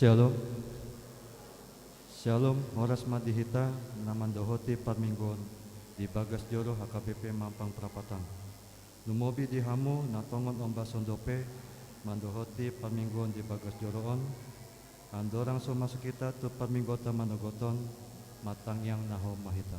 Shalom. Shalom horas madihita namandohoti parminggon di bagas joro HKBP Mampang Prapatan. Lumobi di hamu natongon omba sondope mandohoti parminggon di bagas joroon. Andorang so masuk kita tu parminggota manogoton matang yang naho mahita.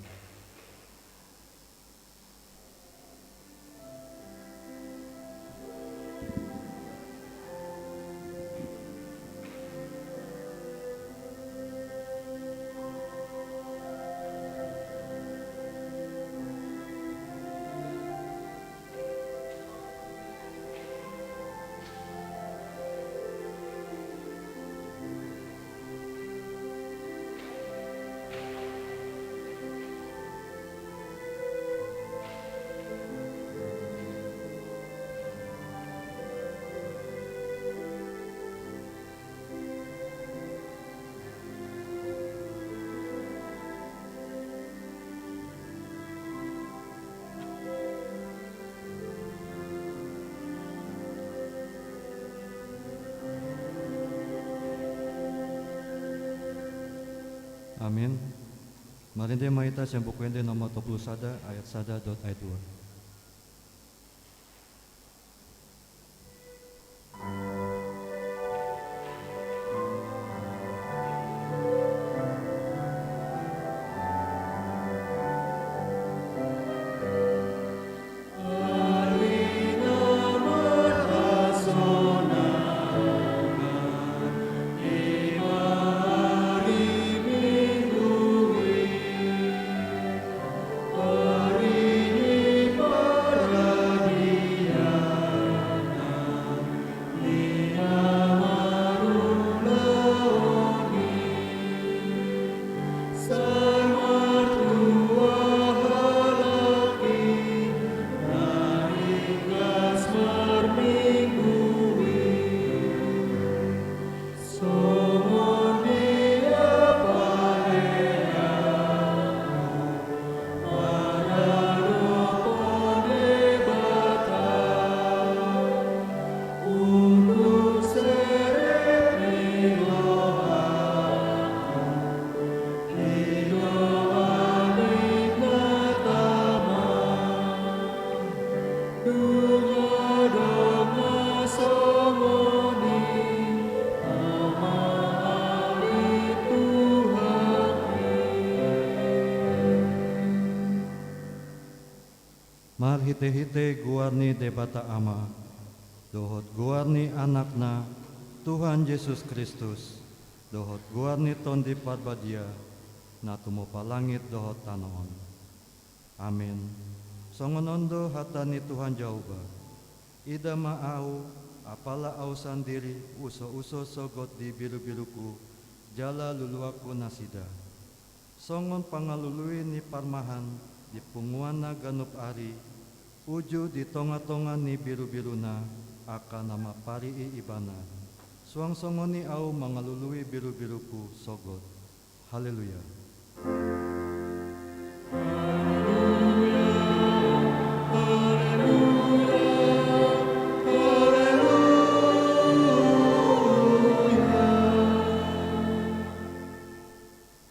Amin. Marinde mahita yang bukuende nomor 21 ayat 1.2. Mar hite-hite guarni debata ama, dohot guarni anakna Tuhan Yesus Kristus, dohot guarni tondi parbadia, natumo palangit dohot tanoon. Amin. Songonondo hatani Tuhan Jauba, ida ma'au apala au sandiri uso-uso sogot di biru-biruku, jala luluaku nasida. Songon pangalului ni parmahan di punguana ganup ari, uju di tonga-tonga ni biru-biruna akan nama parii ibana. Suang songoni au mangalului biru-biruku sogot. Haleluya.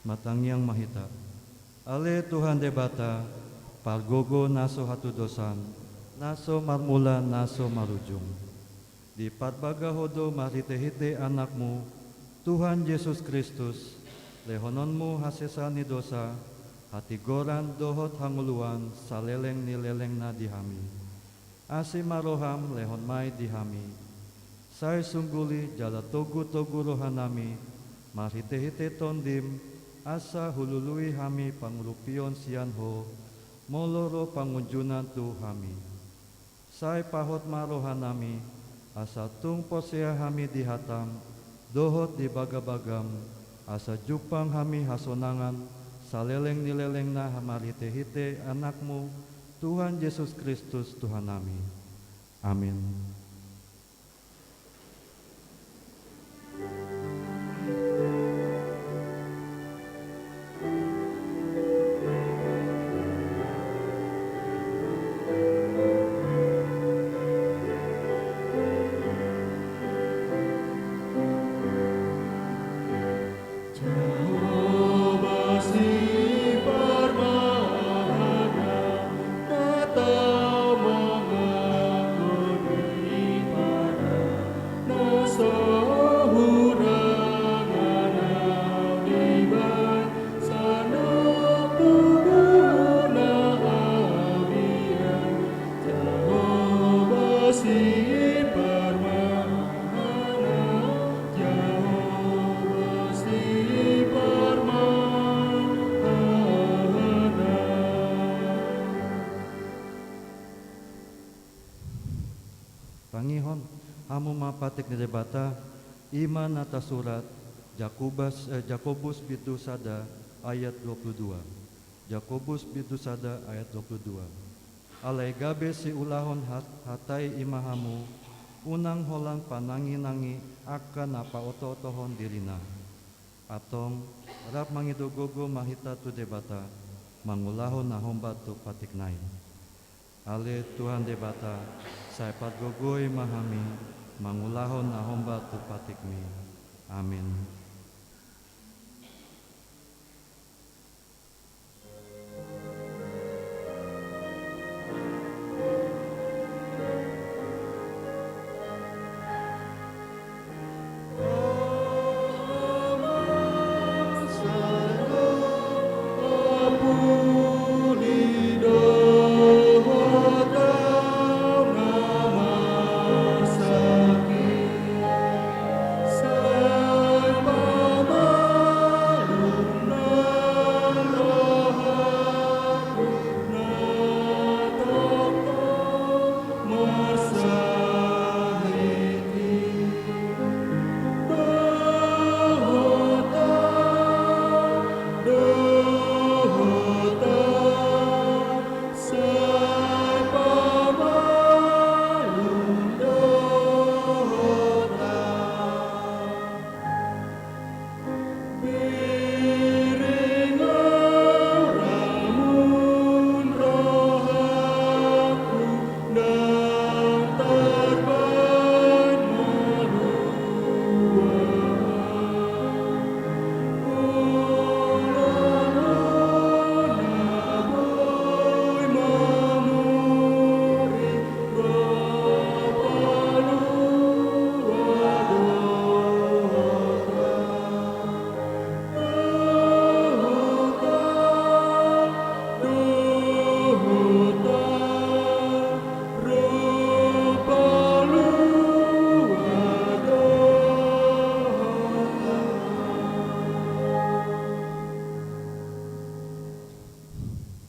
Matang yang mahita. Ale Tuhan debata, pargogo naso hatu dosan, naso marmula naso marujung. Di parbaga hodo marhite-hite anakmu, Tuhan Yesus Kristus, lehononmu hasesani dosa, hati goran dohot hanguluan, saleleng nileleng na dihami. Asi maroham lehon mai dihami. Sai sungguli jala togu-togu rohanami, marhite-hite tondim, asa hulului hami pangrupion sianho, moloro pangunjunan tu hami. Sai pahot marohanami, asa tung posea hami dihatam, dohot di bagabagam, asa jupang hami hasonangan, saleleng nileleng na hamarhite-hite anakmu, Tuhan Yesus Kristus Tuhan nami. Amin. hamu mapatik ni debata iman atas surat Jakobus bitu sada ayat 22. Jakobus bitu sada ayat 22. Alai gabe si ulahon hatai imahamu unang holang panangi-nangi akan apa oto-otohon dirina. Atong rap mangidogogo mahita tu debata mangulahon na homba tu patiknai. Ale Tuhan debata saya patgogoi mahami mangulahon na homba tu patikmi. Amin.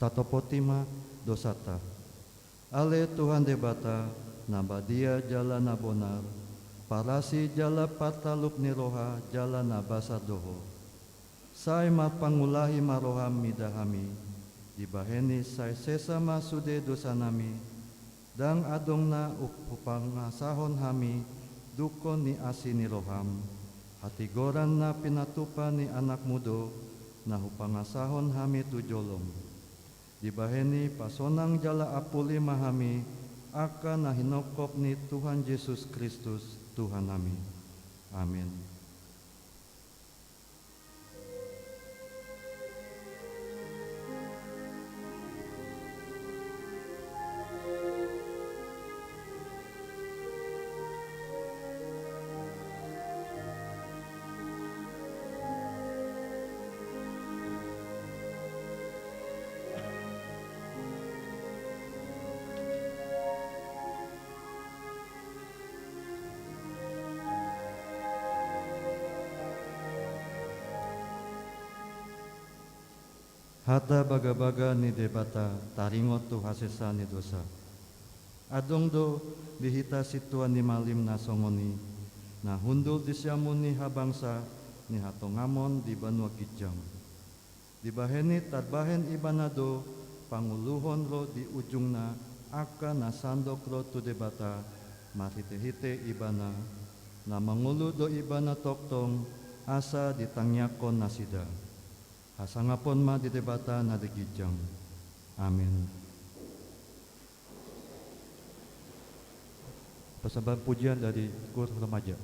Tatopotima dosata. Ale Tuhan debata nabadia jala nabonar parasi jala patalup ni roha jala nabasa doho. Sai mapangulahi maroham midahami dibaheni sai sesama sude dosa nami dang adong na upangasahon hami dukon ni asini roham hatigoran na pinatupa ni anak mudo na upangasahon hami tujolom. Dibaheni pasonang jala apuli mahami akan nahinokop ni Tuhan Yesus Kristus Tuhan nami. Amin. Hata baga-baga ni debata taringot tu hasesa ni dosa. Adong do bihita situan ni malim na songoni na hundul di siamun ni habangsa ni hatongamon di banua kijang. Dibaheni tadbahen ibanado panguluhon ro di ujung na aka na sandok ro tu debata marhite-hite ibana na mangulu do ibana toktong asa ditangyakon na sida. Hasangapon ma di debata na digijang. Amin. Persembahan pujian dari kur remaja.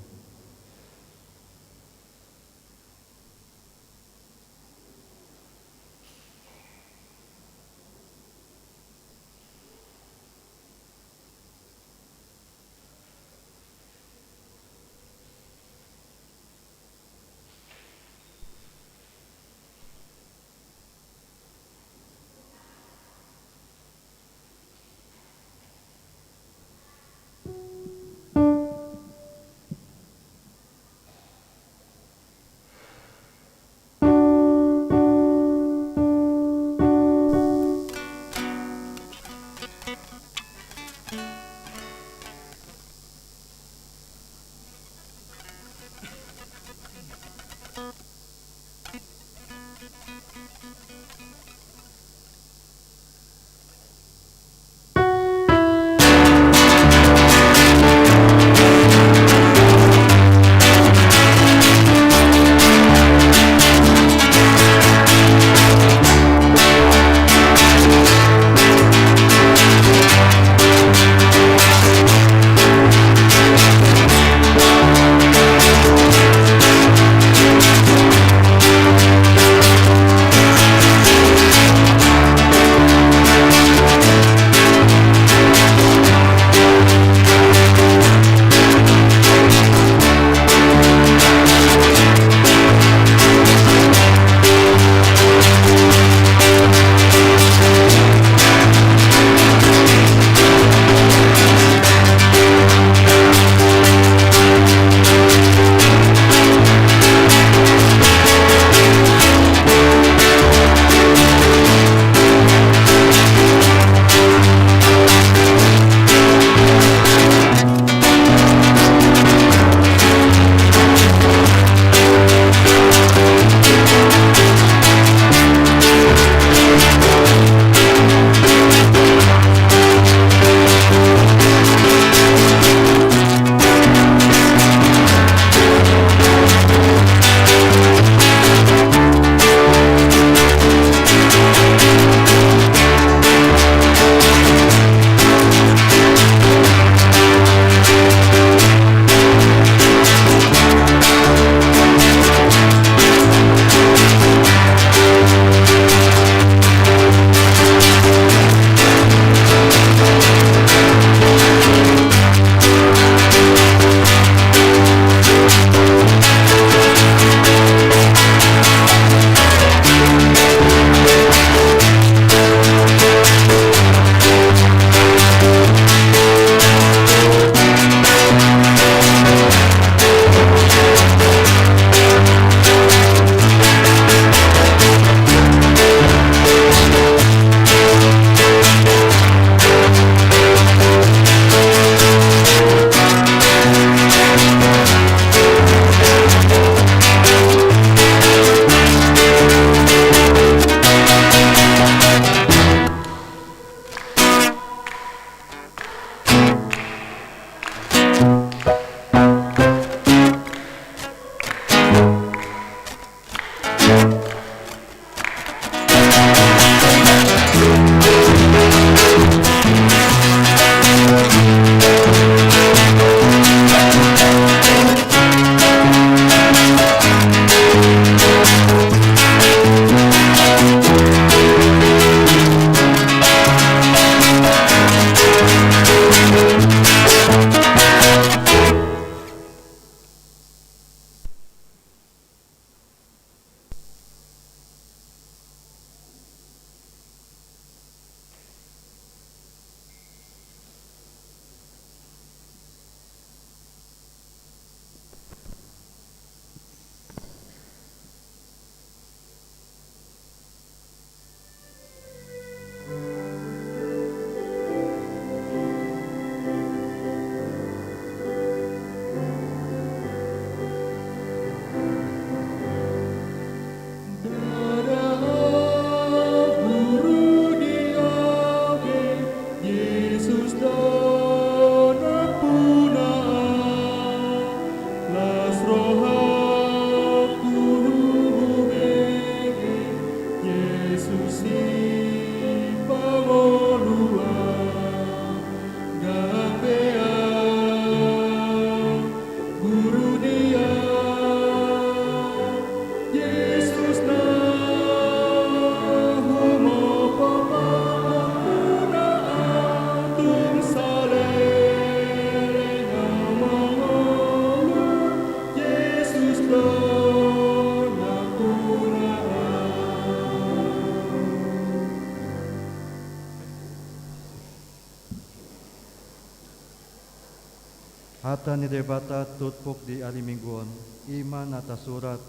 Hata ni debata tutpuk di alimingguan, iman atas surat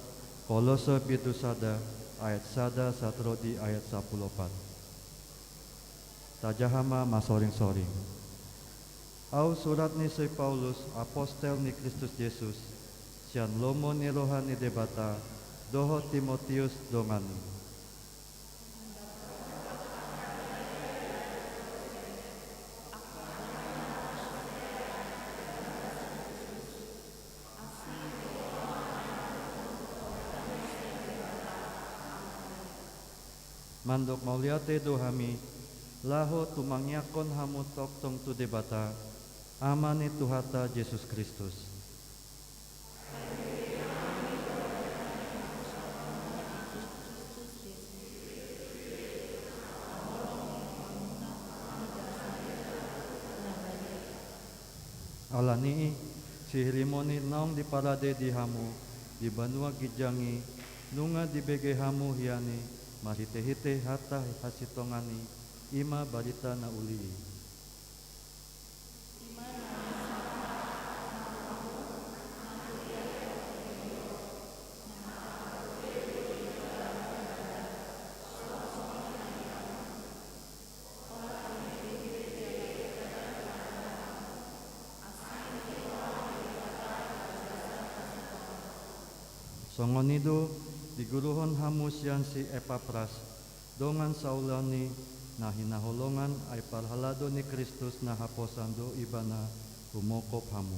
Kolose pitu sada ayat sada satro di ayat 14. Tajahama masoring-soring. Au surat ni si Paulus, apostel ni Kristus Yesus, sian lomo ni rohan ni debata, doho Timotius dongani. mandok mauliate dohami, laho tumangyakon hamu toktong tu debata, amani Tuhata Yesus Kristus. Alani si hilimoni naong di parade di hamu, di banua gijangi, nunga di bege hamu hiani, mahite-hite hata hasitongani, ima barita na uli. Songonido diguruhon hamu siyan si Epapras, dongan saulani na hinaholongan ay parhalado ni Kristus na haposando ibana humokop hamu.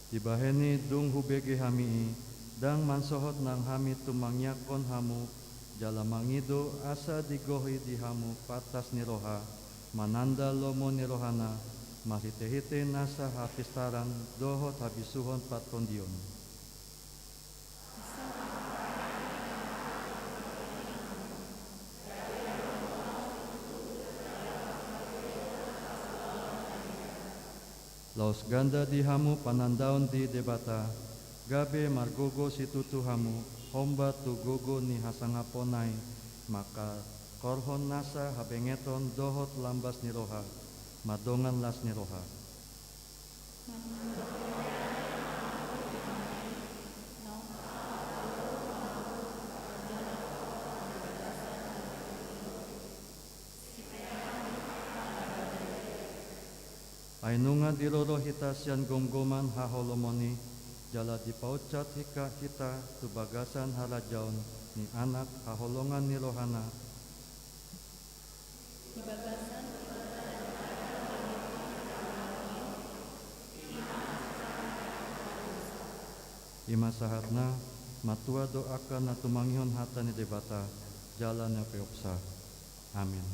Dibaheni dung hubege hami, dang mansohot nang hami tumangyakon hamu, jalamangido asa digohi di hamu patas ni roha, mananda lomo ni rohana, mahite-hite nasa hapistaran dohot habisuhon patondion. Laos ganda di hamu panandaon di debata, gabe margogo situtu hamu, homba tu gogo ni hasangaponay, maka korhon nasa habengeton dohot lambas ni roha, madongan las ni roha. Ay nunga diroro hita siyan gomgoman haholomoni, jala dipaucat hika hita tubagasan harajaon ni anak haholongan ni rohana. Ima sahatna matua doakan na tumangihon hata ni debata jalan na peopsa. Amin.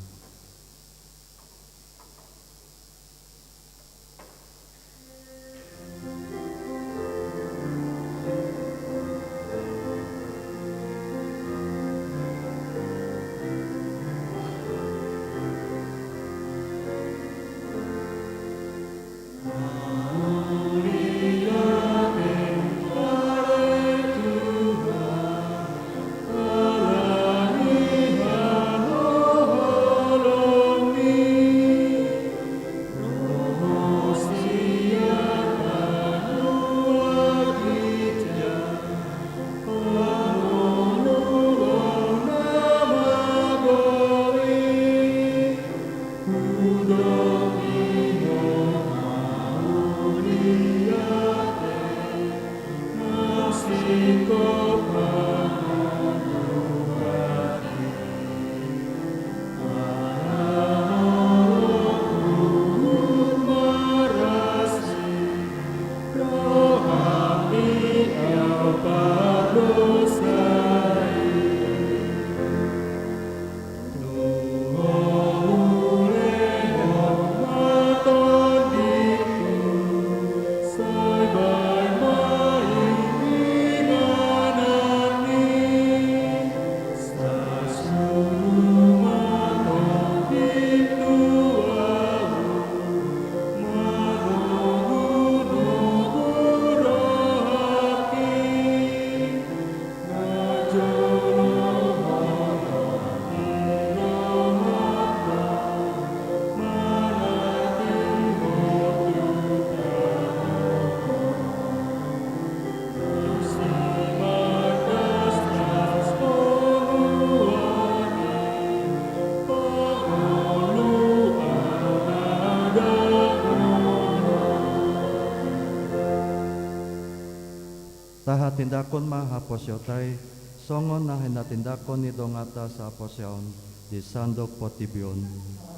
Taha tindakon mahaposyotay, songon na hinatindakon ni dongata sa aposyon, di sandok potibion,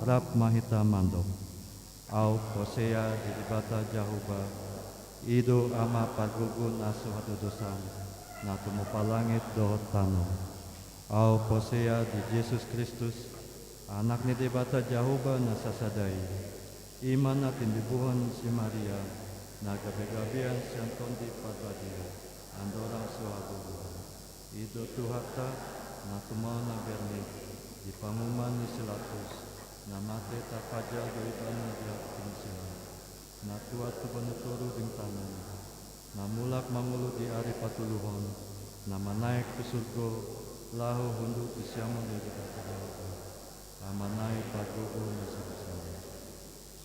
rap mahita mandok. Au posea di dibata jahuba, Ido ama paggugun aso hatudusan na tumupalangit dohot tano. Au posea di Yesus Kristus, anak ni debata Jehovah na sasadai. Iman na tindibuhan si Maria, na gabi-gabian siyang tondi padbadia, andorang suhabubuhan. Ido tuhata na tumaw na berni, di pamuman ni Silatus, na mate tapajal do iban na diak pinsilan. Na tuat tubanuturo ding tanan, na mulak mangulo di ari patuluhon, na manaik ke surgo, lahu hundu tisyamon di debata Jehovah, amanai paggugu na sabasari.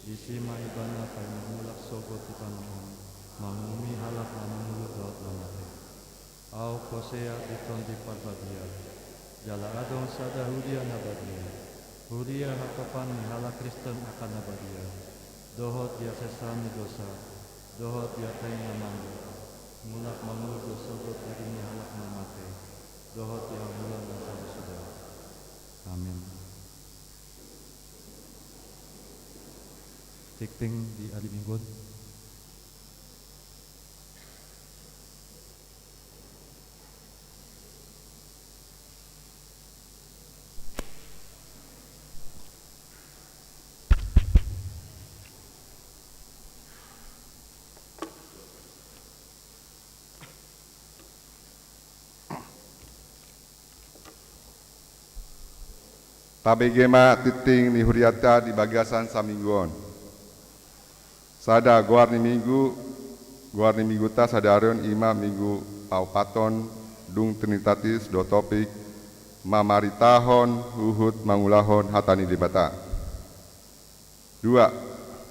Isima ibana kay mamulak sogo ti Panginoon, mangumi halak na mamulot daot lamate. Au posea diton di parbadia, jala adong sada hudia na badia, hudia hakapan ni hala Kristen akan na badia, dohot dia sesan ni dosa, dohot dia tenga mandu, mulak mamulot do sogo tadi ni halak na mate, dohot dia mulan na sabasuda. Amin. Tikting di hari Minggu. Tabegema titing ni huriata di bagasan samingguon. Sada guar ni minggu ta sadarion ima minggu paupaton dung trinitatis do topik mamaritahon huhut mangulahon hatani debata. 2.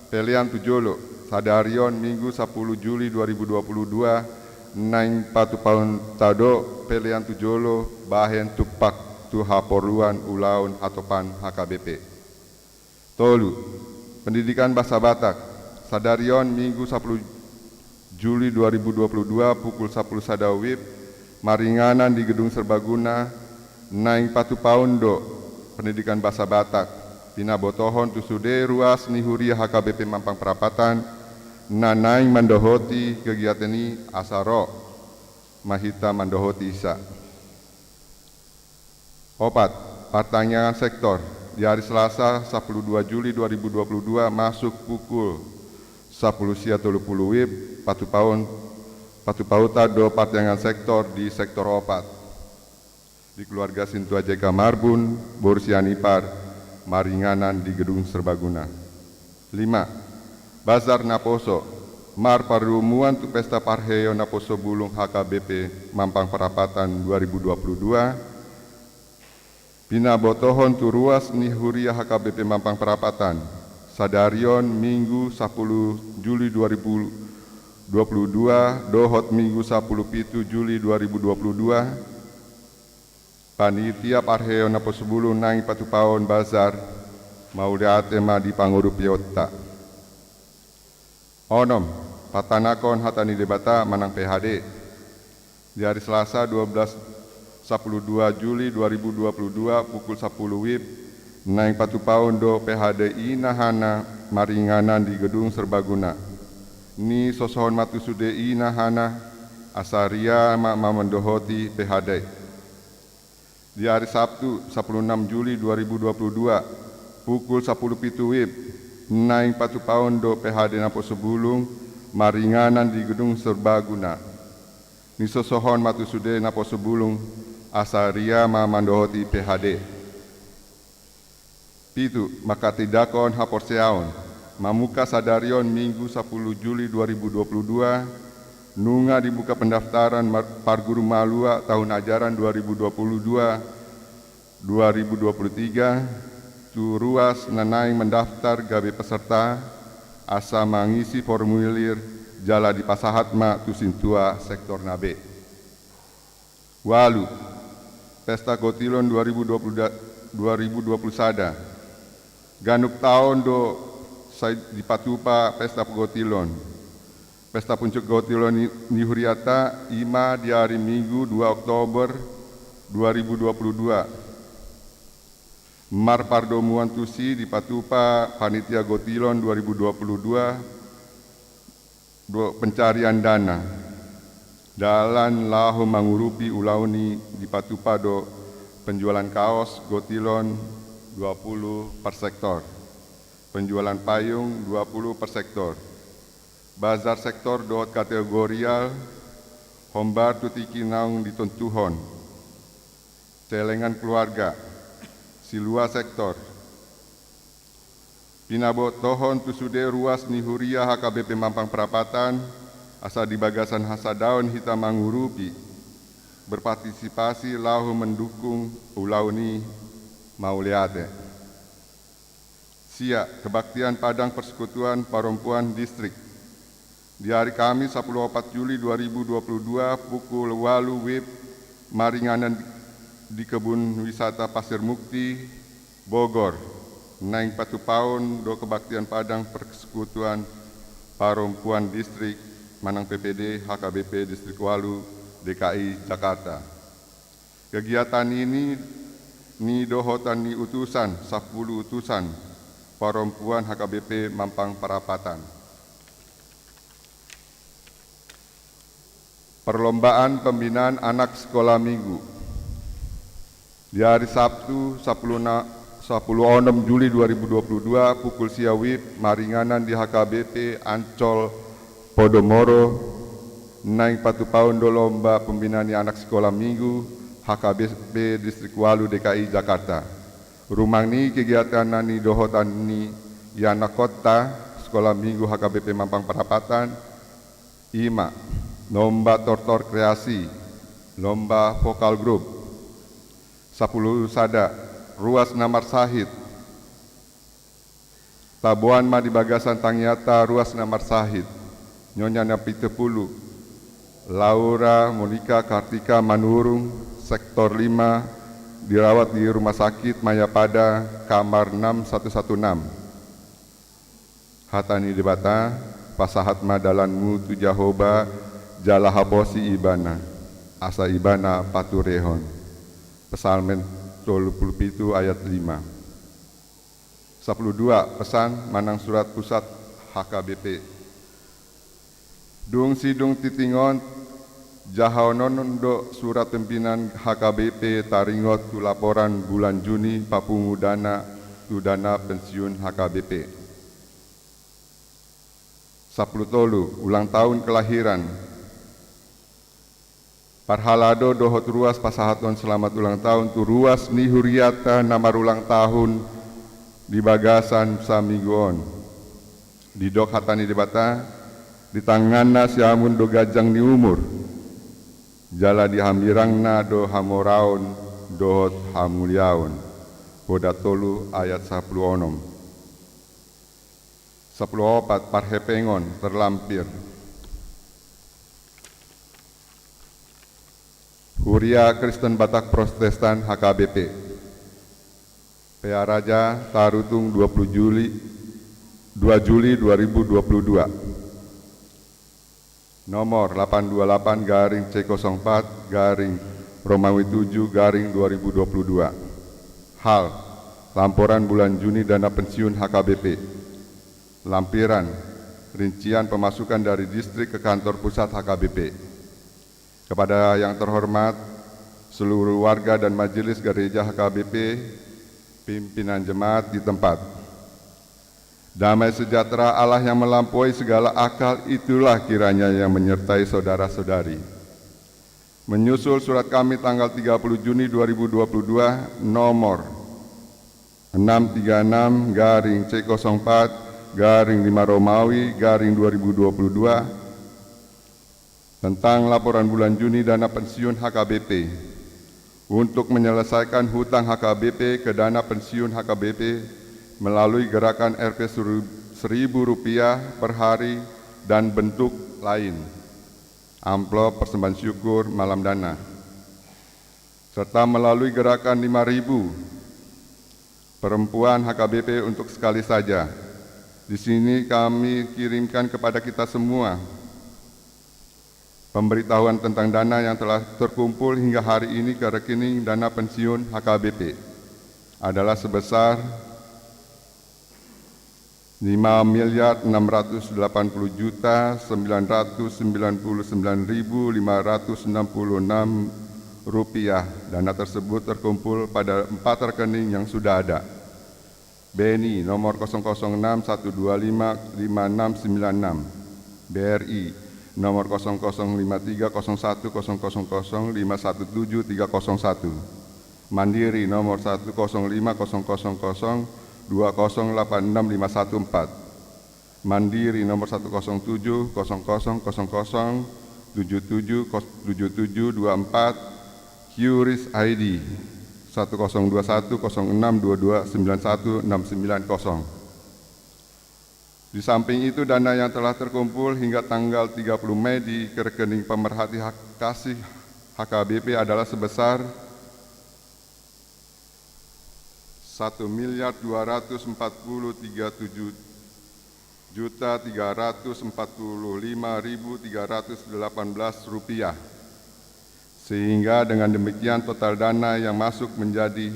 Pelian tujolo sadarion minggu 10 Juli 2022 naing patu paun tado pelian tujolo bahen tupak tu haporluan ulaun hatopan HKBP. Tolu. Pendidikan Bahasa Batak sadarion minggu 10 Juli 2022 pukul 10 sadawib maringanan di Gedung Serbaguna naing patu paundo pendidikan Bahasa Batak pina botohon tusude ruas nihuria HKBP Mampang Perapatan na naing mandohoti kegiatan ini asaro mahita mandohoti isa. 4. Pertanyaan sektor di hari Selasa 12 Juli 2022 masuk pukul 10.30 WIB patu pauta do pertanyaan sektor di sektor 4 di keluarga Sintua JK Marbun, Borsian Ipar, Maringanan di Gedung Serbaguna. 5. Bazar Naposo Mar Parumuan tu Pesta Parheo Naposo Bulung HKBP Mampang Perapatan 2022 Pina botohon tu ruas nihuria HKBP Mampang Perapatan sadarion minggu 10 Juli 2022 dohot minggu 10 Pitu Juli 2022 panitia Parheo Naposo Bulung naing patu paon bazar maudeatema di pangurup yota. Onom patanakon hatani debata manang PHD di hari Selasa 12 Juli 2022 pukul 10 WIB naing patu paundo PHDI nahana maringanan di Gedung Serbaguna. Ni sosohon matu sudei nahana asaria mendohoti PHD. Di hari Sabtu 16 Juli 2022 pukul 10 pitu WIB naing patu paundo PHD Naposo Bulung maringanan di Gedung Serbaguna. Ni sosohon matu sude Naposo Bulung asaria mandohoti PHD. Pitu makatidakon haporseaon mamuka sadarion minggu 10 Juli 2022 nunga dibuka pendaftaran Parguru Malua tahun ajaran 2022-2023 tu ruas nanaing mendaftar gabe peserta asa mangisi formulir jala di Pasahatma tu Sintua sektor Nabe. Walu Pesta Gotilon 2020 sada ganuk tahun do di Patupa Pesta Gotilon. Pesta Puncak Gotilon nihuriata ima di hari Minggu 2 Oktober 2022. Mar Pardomuan Tusi di Patupa Panitia Gotilon 2022 pencarian dana dalan lahu mangurupi ulauni di patupado penjualan kaos gotilon 20 per sektor, penjualan payung 20 per sektor, bazar sektor dohot kategorial hombar tutiki naung ditentuhon, celengan keluarga silua sektor, pinabo tohon tusude ruas nihuria HKBP Mampang Perapatan asa di bagasan hasadaun hita mangurupi berpartisipasi lahu mendukung ulauni mauliate. Sia kebaktian Padang Persekutuan Perempuan Distrik di hari Kamis 14 Juli 2022 pukul 8 WIB maringanan di kebun wisata Pasir Mukti, Bogor. Naing patu paun do kebaktian Padang Persekutuan Perempuan Distrik Manang PPD HKBP Distrik Walu DKI Jakarta. Kegiatan ini ni dohotan ni utusan 10 utusan perempuan HKBP Mampang Perapatan. Perlombaan pembinaan anak sekolah minggu di hari Sabtu 16 Juli 2022 pukul siawib maringanan di HKBP Ancol Podomoro naik patu paun do lomba pembinaan anak sekolah minggu HKBP Distrik Walu DKI Jakarta. Rumang ni kegiatan nani dohotan ni anak kota sekolah minggu HKBP Mampang Perapatan ima lomba tortor kreasi, lomba vokal grup, 10 sada, ruas namar sahid, tabuan ma di bagasan tangiata ruas namar sahid, nyonya napi tepulu, Laura Monika Kartika Manurung, sektor 5, dirawat di rumah sakit Mayapada, kamar 6116. Hatani debata, pasahat madalanmu tu Jahoba, jala habosi ibana, asa ibana paturehon. Pesalmen 27 ayat 5. 12 pesan manang surat pusat HKBP. Dung sidung titingon jahaonon do surat pimpinan HKBP taringot tu laporan bulan Juni papungu dana tu dana pensiun HKBP. 10 ulang tahun kelahiran Parhalado dohot ruas pasahaton selamat ulang tahun tu ruas nihuriata namar ulang tahun di bagasan samiguon di dok hatani debata di tanganna siamun do gajang ni umur jala di hamirangna do hamoraun dohot hamuliaun boda tolu ayat 10 onom 10 opat parhepengon terlampir Huria Kristen Batak Protestan HKBP PA Raja Tarutung 2 Juli 2022 nomor 828 garing C04 garing Romawi 7 garing 2022 hal laporan bulan Juni dana pensiun HKBP lampiran rincian pemasukan dari distrik ke kantor pusat HKBP. Kepada yang terhormat seluruh warga dan majelis gereja HKBP, pimpinan jemaat di tempat. Damai sejahtera Allah yang melampaui segala akal itulah kiranya yang menyertai saudara-saudari. Menyusul surat kami tanggal 30 Juni 2022 nomor 636 garing C04 garing 5 Romawi garing 2022 tentang laporan bulan Juni dana pensiun HKBP untuk menyelesaikan hutang HKBP ke dana pensiun HKBP melalui gerakan Rp 1.000 per hari dan bentuk lain, amplop persembahan syukur malam dana, serta melalui gerakan 5.000 perempuan HKBP untuk sekali saja. Di sini kami kirimkan kepada kita semua pemberitahuan tentang dana yang telah terkumpul hingga hari ini ke rekening dana pensiun HKBP adalah sebesar Rp5.689.999.566. Dana tersebut terkumpul pada 4 rekening yang sudah ada. BNI nomor 001255696, BRI nomor 00530100051731, Mandiri nomor 1050002086514, Mandiri nomor 10700007724, QRIS ID 10210622916990. Di samping itu, dana yang telah terkumpul hingga tanggal 30 Mei di rekening pemerhati hak kasih HKBP adalah sebesar Rp1.247.345.318, sehingga dengan demikian total dana yang masuk menjadi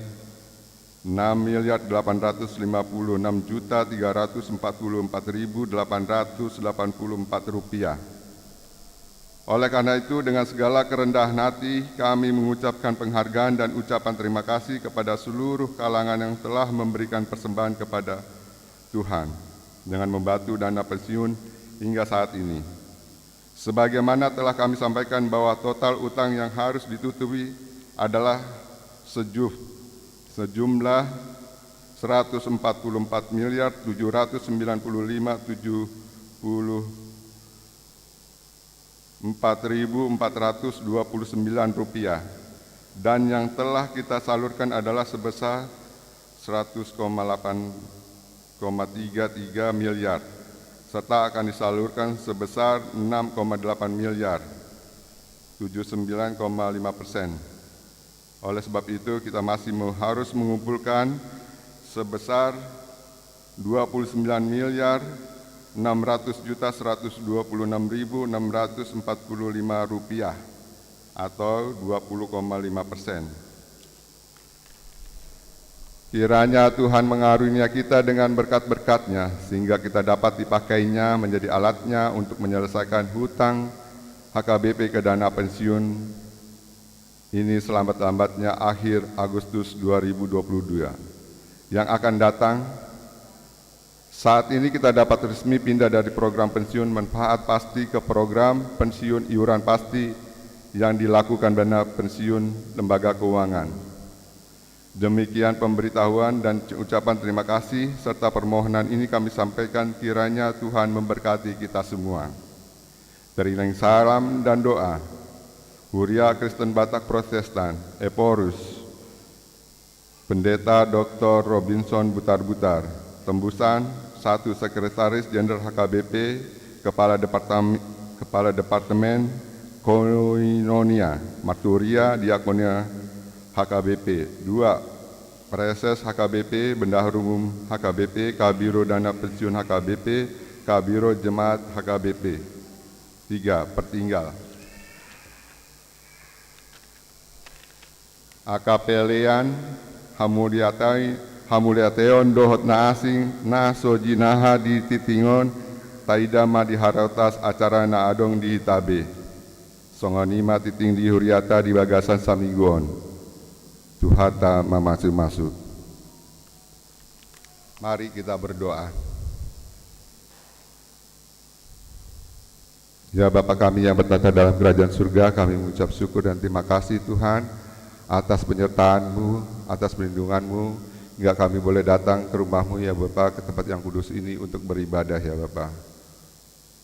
Rp6.856.344.884. Oleh karena itu, dengan segala kerendahan hati, kami mengucapkan penghargaan dan ucapan terima kasih kepada seluruh kalangan yang telah memberikan persembahan kepada Tuhan dengan membantu dana pensiun hingga saat ini. Sebagaimana telah kami sampaikan bahwa total utang yang harus ditutupi adalah sejumlah Rp144.794.429 dan yang telah kita salurkan adalah sebesar 100,833 miliar serta akan disalurkan sebesar 6,8 miliar 79,5%. Oleh sebab itu, kita masih harus mengumpulkan sebesar Rp600.126.645 atau 20,5%. Kiranya Tuhan mengarunia kita dengan berkat-berkat-Nya sehingga kita dapat dipakainya menjadi alatnya untuk menyelesaikan hutang HKBP ke dana pensiun ini selambat-lambatnya akhir Agustus 2022 yang akan datang. Saat ini kita dapat resmi pindah dari program pensiun manfaat pasti ke program pensiun iuran pasti yang dilakukan dana pensiun lembaga keuangan. Demikian pemberitahuan dan ucapan terima kasih serta permohonan ini kami sampaikan, kiranya Tuhan memberkati kita semua. Teriring salam dan doa. Huria Kristen Batak Protestan, Eporus, Pendeta Dr. Robinson Butar-Butar, tembusan 1 Sekretaris Jenderal HKBP, Kepala Departemen Koinonia, Marturia, Diakonia HKBP, 2 Preses HKBP, Bendahara Umum HKBP, Kabiro Dana Pensiun HKBP, Kabiro Jemaat HKBP, 3 Pertinggal Akapelian Hamuliateon Dohot na asing na sojinaha di titingon taidama di harautas acara na adong di hitabe songonima titing di huriata di bagasan samiguon Tuhata mamasuk. Mari kita berdoa. Ya Bapa kami yang bertata dalam kerajaan surga, kami mengucap syukur dan terima kasih Tuhan atas penyertaan-Mu, atas perlindungan-Mu, hingga kami boleh datang ke rumah-Mu ya Bapa, ke tempat yang kudus ini untuk beribadah ya Bapa.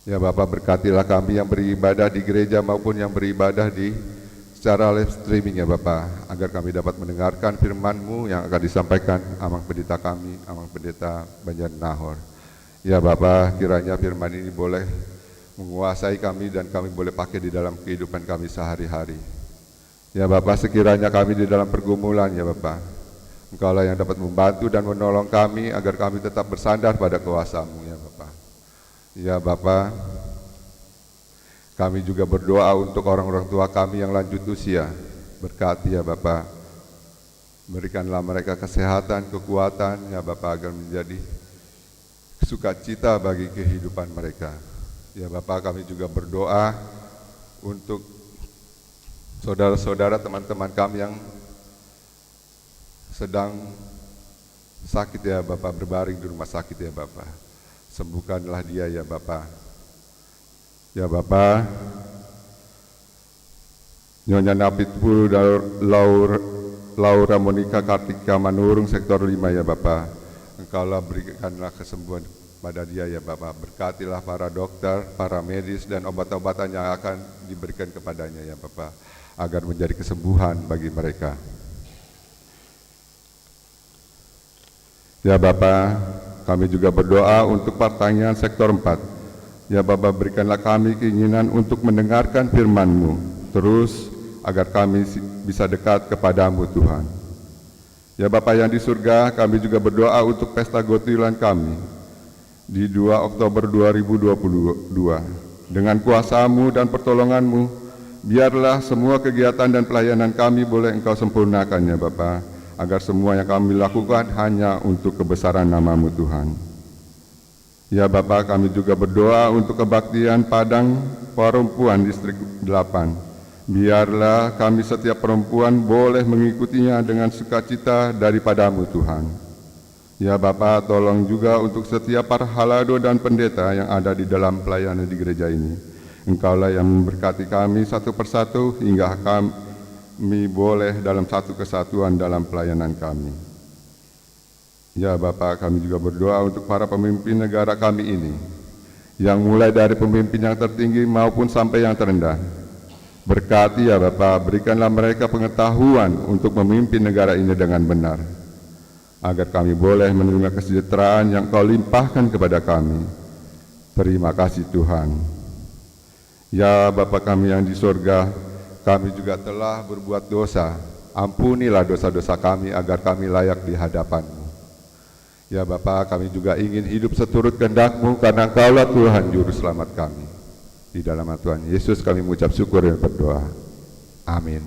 Ya Bapa, berkatilah kami yang beribadah di gereja maupun yang beribadah di secara live streaming ya Bapa, agar kami dapat mendengarkan firman-Mu yang akan disampaikan Amang Pendeta kami, Amang Pendeta Banjarnahor. Ya Bapa, kiranya firman ini boleh menguasai kami dan kami boleh pakai di dalam kehidupan kami sehari-hari. Ya Bapa, sekiranya kami di dalam pergumulan ya Bapa, Engkaulah yang dapat membantu dan menolong kami agar kami tetap bersandar pada kuasa-Mu ya Bapa. Ya Bapa, kami juga berdoa untuk orang-orang tua kami yang lanjut usia. Berkati ya Bapa, berikanlah mereka kesehatan, kekuatan ya Bapa, agar menjadi sukacita bagi kehidupan mereka. Ya Bapak, kami juga berdoa untuk saudara-saudara teman-teman kami yang sedang sakit ya Bapak, berbaring di rumah sakit ya Bapak. Sembuhkanlah dia ya Bapak. Ya Bapak, Nyonya Napitpul Laura Monika Kartika Manurung sektor 5 ya Bapak. Engkaulah berikanlah kesembuhan pada dia ya Bapak. Berkatilah para dokter, para medis dan obat-obatan yang akan diberikan kepadanya ya Bapak, agar menjadi kesembuhan bagi mereka. Ya Bapak, kami juga berdoa untuk pertanyaan sektor 4. Ya Bapak, berikanlah kami keinginan untuk mendengarkan firman-Mu, terus agar kami bisa dekat kepadamu Tuhan. Ya Bapak yang di surga, kami juga berdoa untuk pesta gotiulan kami di 2 Oktober 2022. Dengan kuasa-Mu dan pertolongan-Mu, biarlah semua kegiatan dan pelayanan kami boleh Engkau sempurnakan ya Bapak, agar semua yang kami lakukan hanya untuk kebesaran nama-Mu Tuhan. Ya Bapak, kami juga berdoa untuk kebaktian Padang Perempuan Distrik 8. Biarlah kami setiap perempuan boleh mengikutinya dengan sukacita daripadamu Tuhan. Ya Bapa, tolong juga untuk setiap para halado dan pendeta yang ada di dalam pelayanan di gereja ini. Engkaulah yang memberkati kami satu persatu hingga kami boleh dalam satu kesatuan dalam pelayanan kami. Ya Bapa, kami juga berdoa untuk para pemimpin negara kami ini, yang mulai dari pemimpin yang tertinggi maupun sampai yang terendah. Berkati ya Bapa, berikanlah mereka pengetahuan untuk memimpin negara ini dengan benar, agar kami boleh menerima kesejahteraan yang Kau limpahkan kepada kami. Terima kasih Tuhan. Ya Bapa kami yang di surga, kami juga telah berbuat dosa. Ampunilah dosa-dosa kami agar kami layak di hadapan-Mu. Ya Bapa, kami juga ingin hidup seturut kehendak-Mu, karena Engkaulah Tuhan Juru Selamat kami. Di dalam nama Tuhan Yesus kami mengucap syukur dan berdoa. Amin.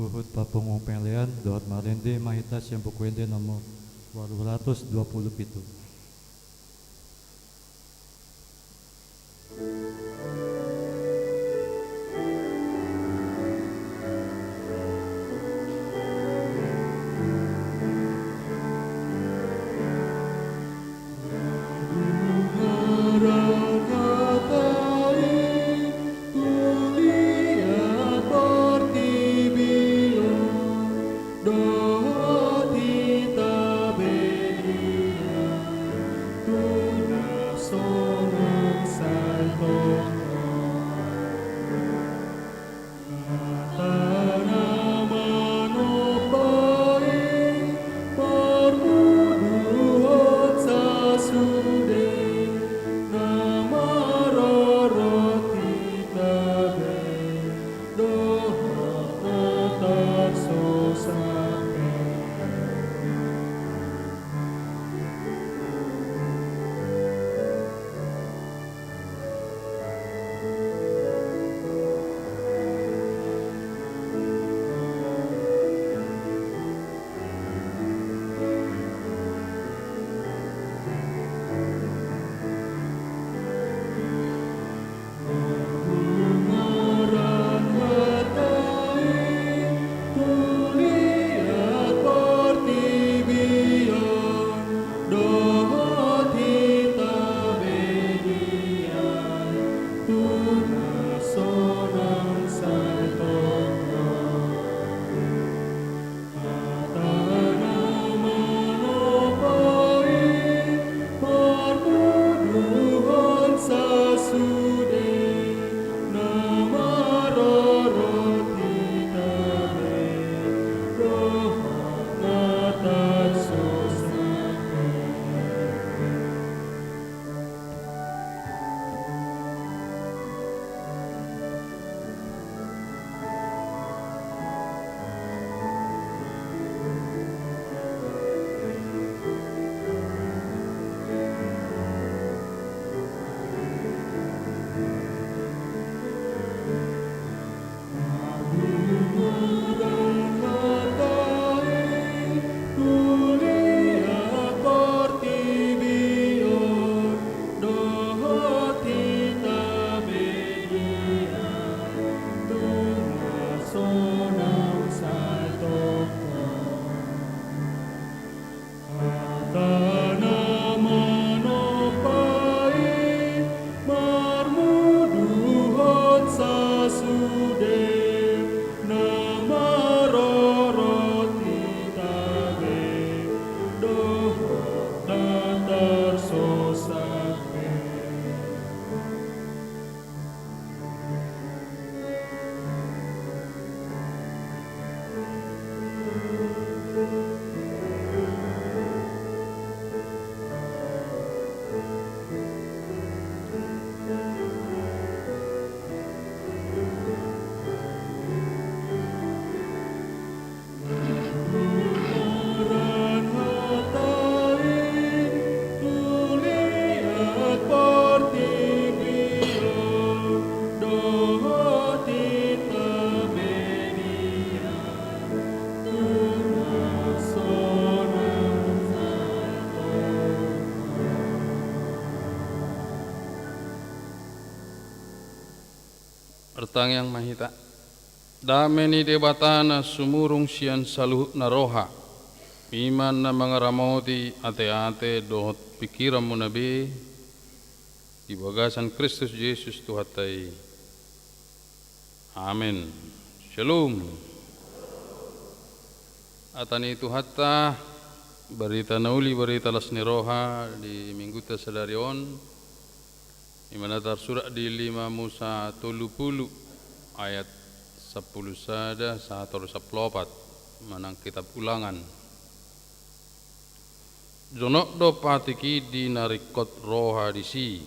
Uhud Papung Penglean, Doat Marende, Mahita Sempukwende nomor 227. Sono Santo Batang yang mahita dameni debatana sumurung sian saluhut na roha iman na mga ramoti ate-ate dohot pikiran mo nabi di bagasan Kristus Yesus Tuhatay. Amin. Shalom. Atani Tuhata berita nauli berita las ni roha di minggu tasadarion Imanatar surah di 5 Musa 30 ayat 10 sada 114 manang kitab ulangan. Jonok do patiki di narikot roha di si.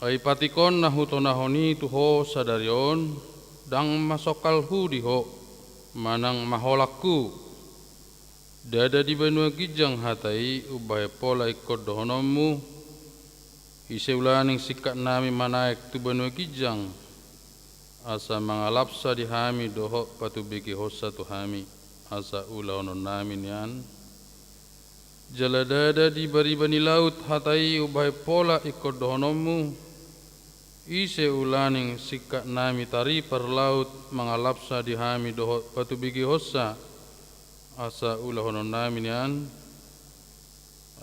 Ai patikon nahuto nahoni tuho sadarion dang masokal hu diho manang maholakku. Dada di benua gijang hatai ubay pola ikot dohonomu. Iseulaning sikat nami manaik tu benua kijang asa mangalapsa di hami doho patubiki hosa tu hami asa ulaonon nami nian jaladada di baribani laut hatai ubai pola ikut dohonomu iseulaning sikat nami tari per laut mangalapsa di hami doho patubiki hosa asa ulaonon nami nian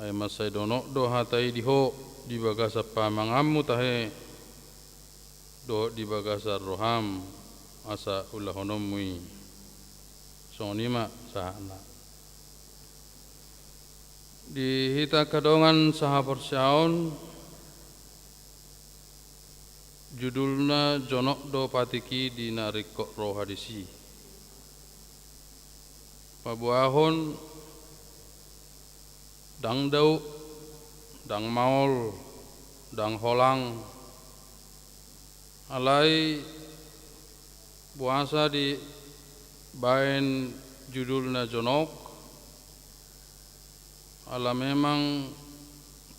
ay masai donok do hatai diho di bagasa pamangammu tahe do di bagasa roham asa ulahonomui sonima sahana di hita kadongan saha persyaon judulna jonok do patiki di narikok roh hadisi pabuahon dang dau dang maul dang holang alai puasa di bain judulna jonok ala memang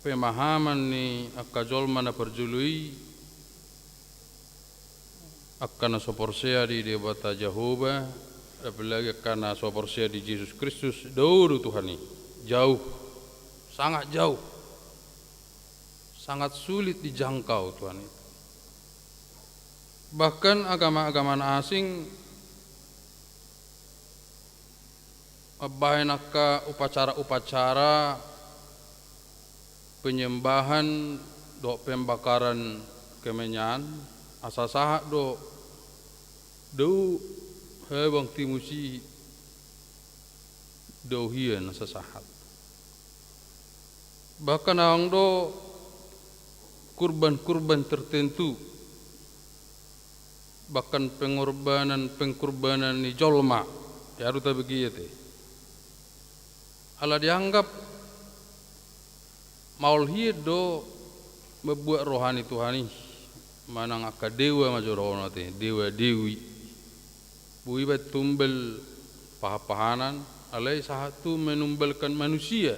pemahaman ni akajol mana perjului akana soporsea di debata Jehovah apalagi akana soporsea di Yesus Kristus dauru Tuhan ni jauh sangat jauh sangat sulit dijangkau Tuhan itu. Bahkan agama-agama asing bahenaka upacara-upacara penyembahan do pembakaran kemenyan asasaha do hebang timusi do hieun asasahat. Bahkan ang do kurban-kurban tertentu bahkan pengorbanan ni jolma ya ruta begitu ala dianggap maul do membuat rohani Tuhani manang aka dewa majorono te dewa dewi bui bat tumbel pahapahanan alai satu menumbelkan manusia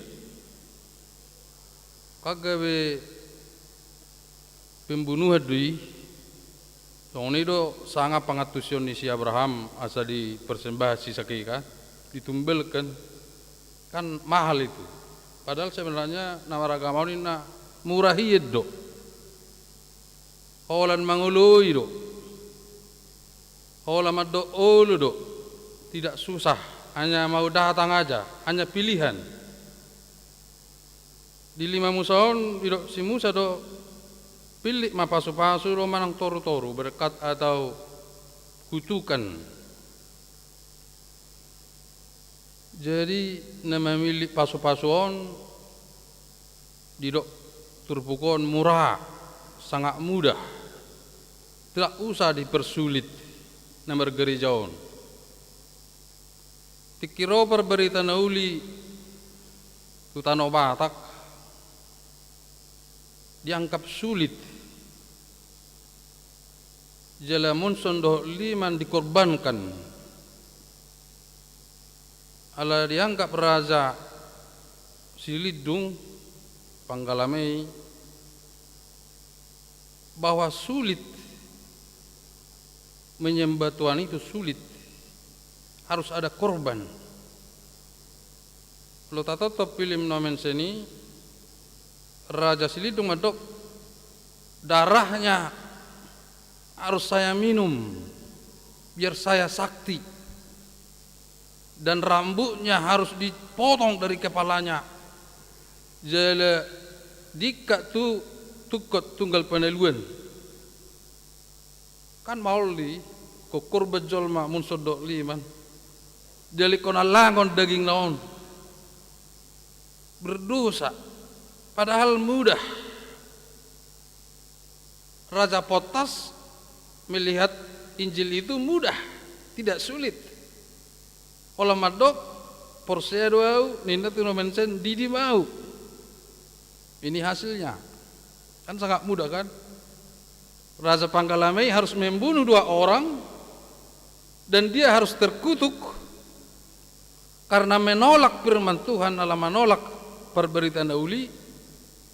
kagawe pembunuhan dui Song do sangat pangatusion ni si Abraham asa di persembah si sakika ditumbelkan kan mahal itu padahal sebenarnya nawaragama ini na murahi do holan mangului do holan maddo olu do tidak susah hanya mau datang aja hanya pilihan di 5 musaon do si Musa do pilih mapasu-pasu lo manang toru-toru berkat atau kutukan. Jadi nama milik pasu-pasuon didok turpukon murah, sangat mudah. Tidak usah dipersulit nomor gerejaon. Tikiro berberita nauli tutano Batak dianggap sulit. Jalamun sondo liman dikorbankan ala dianggap raja silidung panggalamai bahwa sulit menyembah Tuhan itu sulit harus ada korban lo tatoto film nomen seni raja silidung adok darahnya harus saya minum biar saya sakti, dan rambutnya harus dipotong dari kepalanya. Jala dikak tu tukot tunggal peneluan kan mauli kokur bejol ma mun sodok liman jali kona langon daging naon berdosa, padahal mudah. Raja Potas melihat Injil itu mudah, tidak sulit. Olah madok porsea doau ninda tu nomensen didi mau. Ini hasilnya. Kan sangat mudah kan? Raja Panggalamai harus membunuh 2 orang dan dia harus terkutuk karena menolak firman Tuhan, ala menolak perberitaan uli.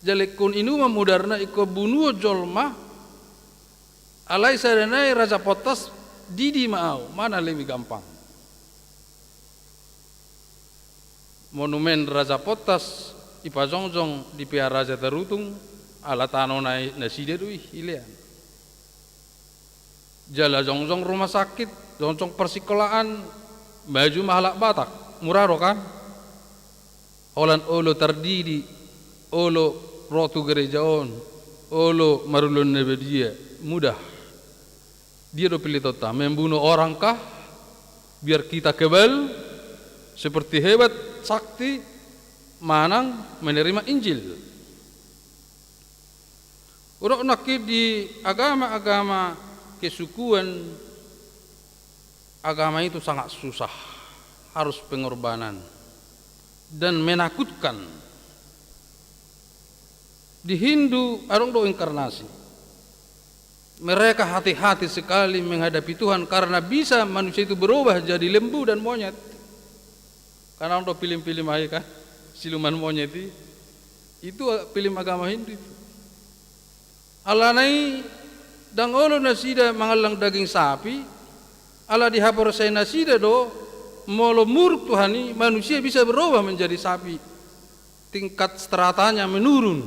Jalekun inu memudarna iko bunuh jolma alai sadanai Raja Potas didi mau, mana lebih gampang. Monumen Raja Potas ipajongjong di pihak Raja Terutung ala tano naside dui ilean. Jala jongjong rumah sakit, jongjong persekolahan, baju mahalak Batak, murah kan? Holan olo terdiri, olo rotu gerejaon, olo marulun nebedia, mudah. Dia do pilih tota, membunuh orang kah? Biar kita kebal, seperti hebat, sakti, manang menerima Injil. Urok nakir di agama-agama kesukuan, agama itu sangat susah, harus pengorbanan dan menakutkan. Di Hindu ada do inkarnasi. Mereka hati-hati sekali menghadapi Tuhan karena bisa manusia itu berubah jadi lembu dan monyet. Karena untuk film-film aja kan, siluman monyet itu film agama Hindu. Alanai dang olo nasida mangalang daging sapi, ala dihapor saya nasida do molo muruk Tuhani manusia bisa berubah menjadi sapi. Tingkat stratanya menurun.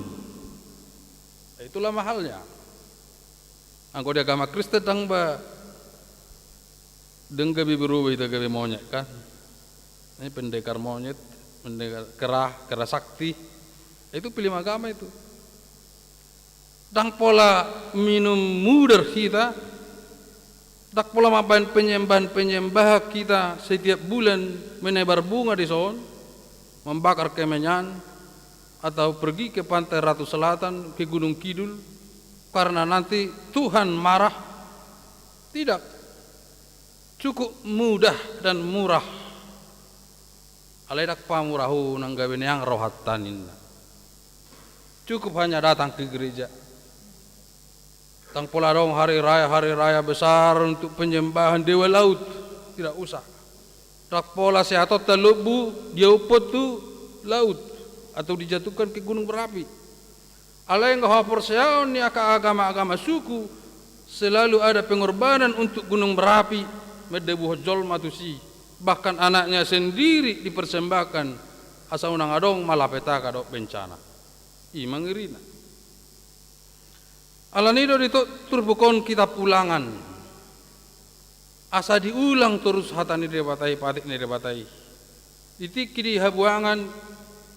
Itulah mahalnya. Angko di agama Kristen dang ba denggabi berubah itu gabi monyet kan. Ini pendekar monyet, pendekar kerah sakti. Itu film agama itu. Dang pola minum mudar kita, dak pola mabain penyembah kita setiap bulan menebar bunga di son, membakar kemenyan, atau pergi ke pantai Ratu Selatan, ke Gunung Kidul, karena nanti Tuhan marah. Tidak, cukup mudah dan murah. Aledak pamurahu nang gawe yang rohatanin. Cukup hanya datang ke gereja. Tang pola dong hari raya besar untuk penyembahan dewa laut, tidak usah. Tak pola seatot telubu dia upot tu laut atau dijatuhkan ke gunung berapi. Ala yang ngahapor seaon ni agama-agama suku selalu ada pengorbanan untuk gunung berapi medebuh jol matusi. Bahkan anaknya sendiri dipersembahkan asa unang adong malapetaka dok bencana. Mangirina. Alanido diturbukon kitab ulangan. Asa diulang terus hatani debatai patik ni debatai. Ditiki di habuangan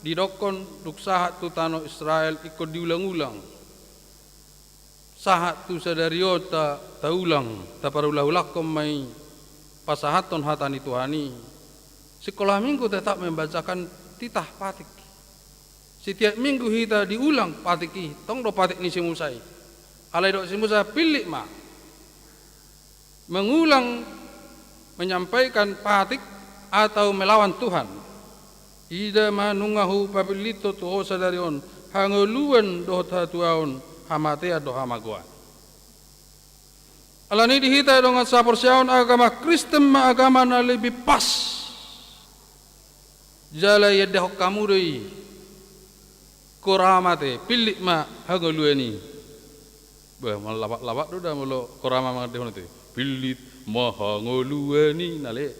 didokon duk sahat tu tano Israel ikut diulang-ulang. Sahat tu sadariota taulang taparulah-ulah komai pasahaton hatani Tuhani. Sekolah minggu tetap membacakan titah patik. Setiap minggu kita diulang patiki, tong do patik ni simusai. Alai do simusai pilih ma. Mengulang menyampaikan patik atau melawan Tuhan. Ida manungahu pabilito tu sadarion hanguluan do tatuaon hamatea do hamagoan. Alani dihita dengan saporsiaon agama Kristen ma agama na lebih pas. Jala yadda kamu doi. Koramate pilih ma hanguluani. Bah malawak do dah mulo korama mangde hono te. Pilih ma hanguluani nale.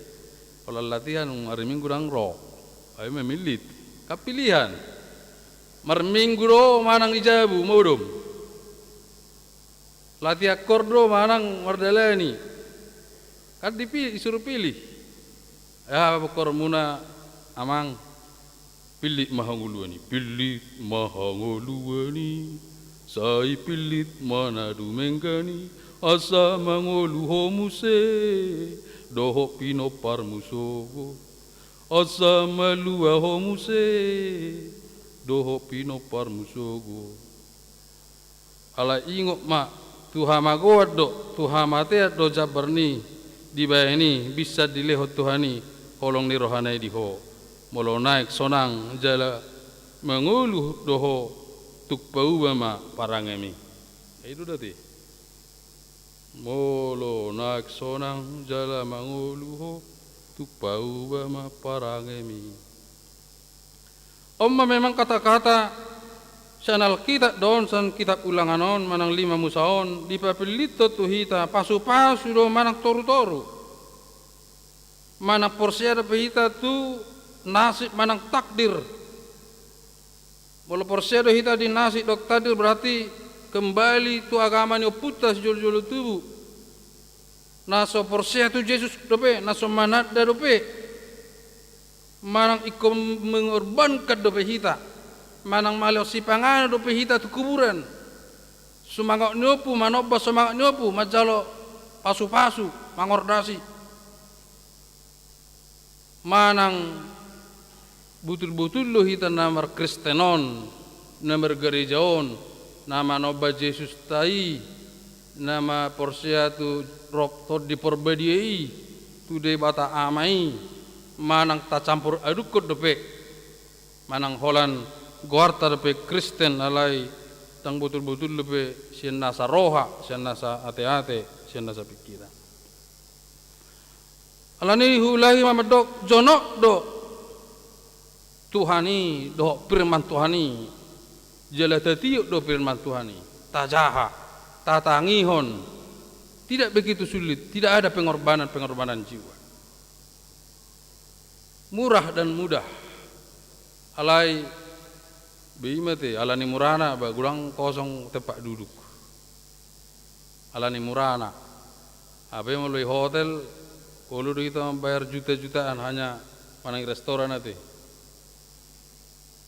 Kalau latihan hari minggu dang ro. Ayo memilit. Kapilihan. Mar minggu ro manang ijabu modom. Latia kordo manang mardalani. Kan disuruh pilih. Ya pokor muna amang pilih mahanguluani, pilih mahanguluani. Sai pilit manadu menggani, asa mangolu homuse, doho pino parmusogo. Asa malua homuse, doho pino parmusogo. Ala ingok ma, Tuhan magoat do, Tuhan mateat do jabarni, dibayani bisa dilehot Tuhani, holong ni rohanai diho. Molo naik sonang jala mangolu doho tuk pau bama parangemi. Itu dati. Molo naik sonang jala manguluho tuk pau bama parangemi. Omma memang kata-kata sanal kita don san kitab ulangan on manang 5 musaon di papilito tuhita pasu-pasu do manang toru-toru. Manang porsiada pehita tu nasib manang takdir. Walau porsiado hita di nasi dok tadi berarti kembali tu agama ni oputas jolo-jolo tubuh. Naso porsia tu Yesus dope, naso manat da dope. Manang ikom mengorbankan dope hita. Manang maleo sipangan dope hita tu kuburan. Sumangok nyopu manoba sumangok nyopu majalo pasu-pasu mangordasi. Manang butul-butul lo hita namar Kristenon, namar gerejaon, nama noba Yesus tai, nama porsia tu rok to diperbediai, tu de bata amai, manang ta campur aduk kot depe, manang holan guarta depe Kristen alai, tang butul-butul depe sian nasa roha, sian nasa ate-ate, sian nasa pikiran. Alani hulai mamadok jonok do. Tuhani do firman Tuhani jala tatiuk do firman Tuhani tajaha tatangihon tidak begitu sulit, tidak ada pengorbanan jiwa, murah dan mudah. Alai bimate alani murana ba gulang kosong tempat duduk alani murana abe melalui hotel kalau kita bayar juta-jutaan hanya manang restoran ate.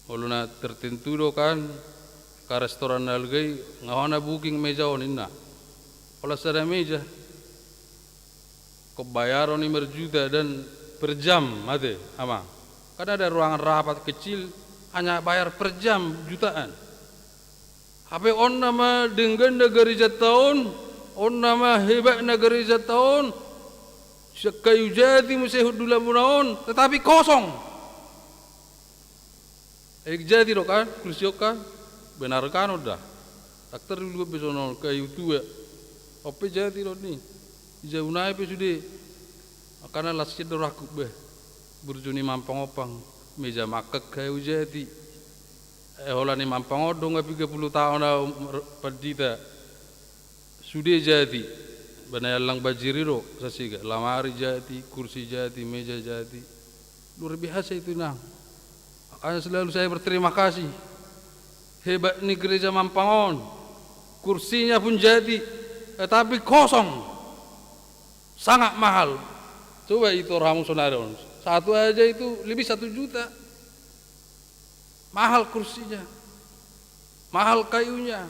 Oluna tertentu do kan ke restoran nalgai ngahona booking meja oninna. Kalau sada meja kau bayar oni berjuta dan per jam ate ama. Kan ada ruangan rapat kecil hanya bayar per jam jutaan. Habe on nama dengan negeri jataun, on nama hebat negeri jataun. Sekayu jati musehud dula munaon tetapi kosong. Jadi do kan, kursi kan, benar kan udah. Dokter dulu besono kayu tua. Apa jadi do ni? Jauh naik pe sudah. Karena lasir do rakuk be. Burjuni mampang opang, meja makak kayu jadi. Holani mampang odong 30 tahun dah perdita. Sudah jadi. Benar lang bajiri do sasiga. Lamari jadi, kursi jadi, meja jadi. Luar biasa itu nang. Makanya selalu saya berterima kasih. Hebat ini gereja Mampangon. Kursinya pun jadi, tetapi kosong. Sangat mahal. Coba itu ramu saudara. Satu aja itu lebih 1 juta. Mahal kursinya. Mahal kayunya.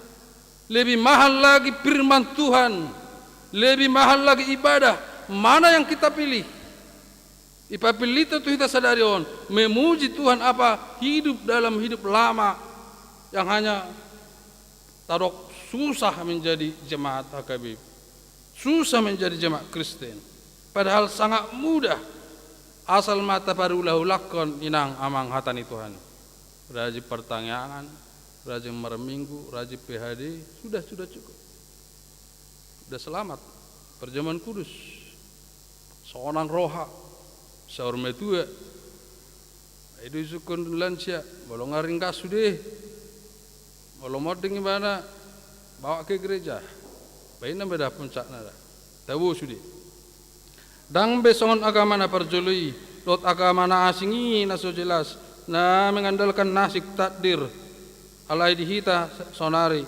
Lebih mahal lagi firman Tuhan. Lebih mahal lagi ibadah. Mana yang kita pilih? Ipapilita tu kita sadari on memuji Tuhan apa hidup dalam hidup lama yang hanya tarok susah menjadi jemaat HKBP, susah menjadi jemaat Kristen, padahal sangat mudah asal mata parulah lakon inang amang hatani Tuhan. Raji pertanyaan, raji mereminggu, raji PHD sudah cukup, sudah selamat. Perjamuan kudus, seorang roha. Saur metua, itu sukun lansia, bolong ngaring kasu deh, bolong modeng gimana, bawa ke gereja, bayi nama dah puncak nada, tahu sudah. Dang besongon agama na perjului, lot agama na asingi na so jelas, na mengandalkan nasib takdir, alai dihita sonari,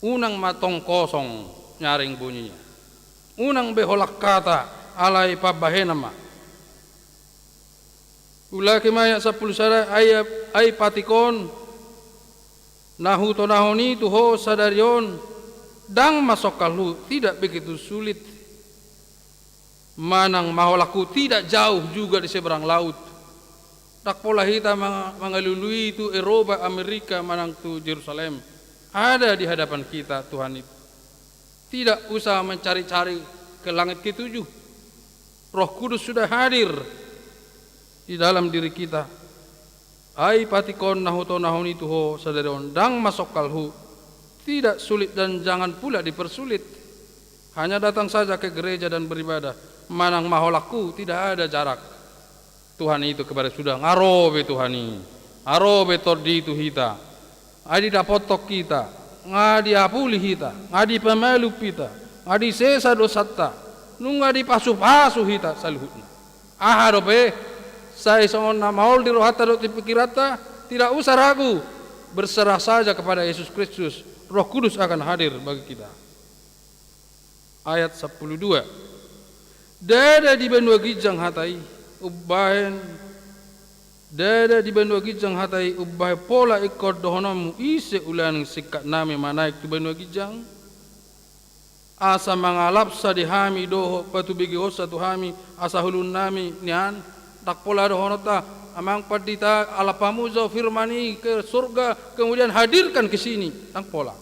unang matong kosong nyaring bunyinya, unang beholak kata alai pabahenama. Ulaki maya 10 sada ay patikon nahuto nahoni tuho sadarion dang masokalu tidak begitu sulit, manang maholaku tidak jauh juga di seberang laut. Tak pola kita mengalului itu Eropa, Amerika, manang tu Yerusalem ada di hadapan kita. Tuhan itu tidak usah mencari-cari ke langit ketujuh. Roh Kudus sudah hadir di dalam diri kita. Ai patikon nahuto nahoni tuho sadarion dang masok kalhu, tidak sulit dan jangan pula dipersulit. Hanya datang saja ke gereja dan beribadah. Manang maholaku tidak ada jarak. Tuhan itu kepada sudah ngarobe Tuhani, arobe tordi itu hita, adi dapotok kita, ngadi apuli hita, ngadi pemalu kita, ngadi sesa dosata, nungadi pasu-pasu hita saluhutna. Aharobe saya seorang maul di rohata do pikirata, tidak usah ragu, berserah saja kepada Yesus Kristus. Roh Kudus akan hadir bagi kita. Ayat 12. Dada di benua gijang hatai ubahen, dada di benua gijang hatai ubah pola ikut dohonomu ise ulan sikat nami manaik tu benua gijang. Asa mangalap sa dihami doho patu bigi hosa tuhami asa hulun nami nian tak pola dohonota amang padita alapamu zau firmani ke surga kemudian hadirkan ke sini tak pola.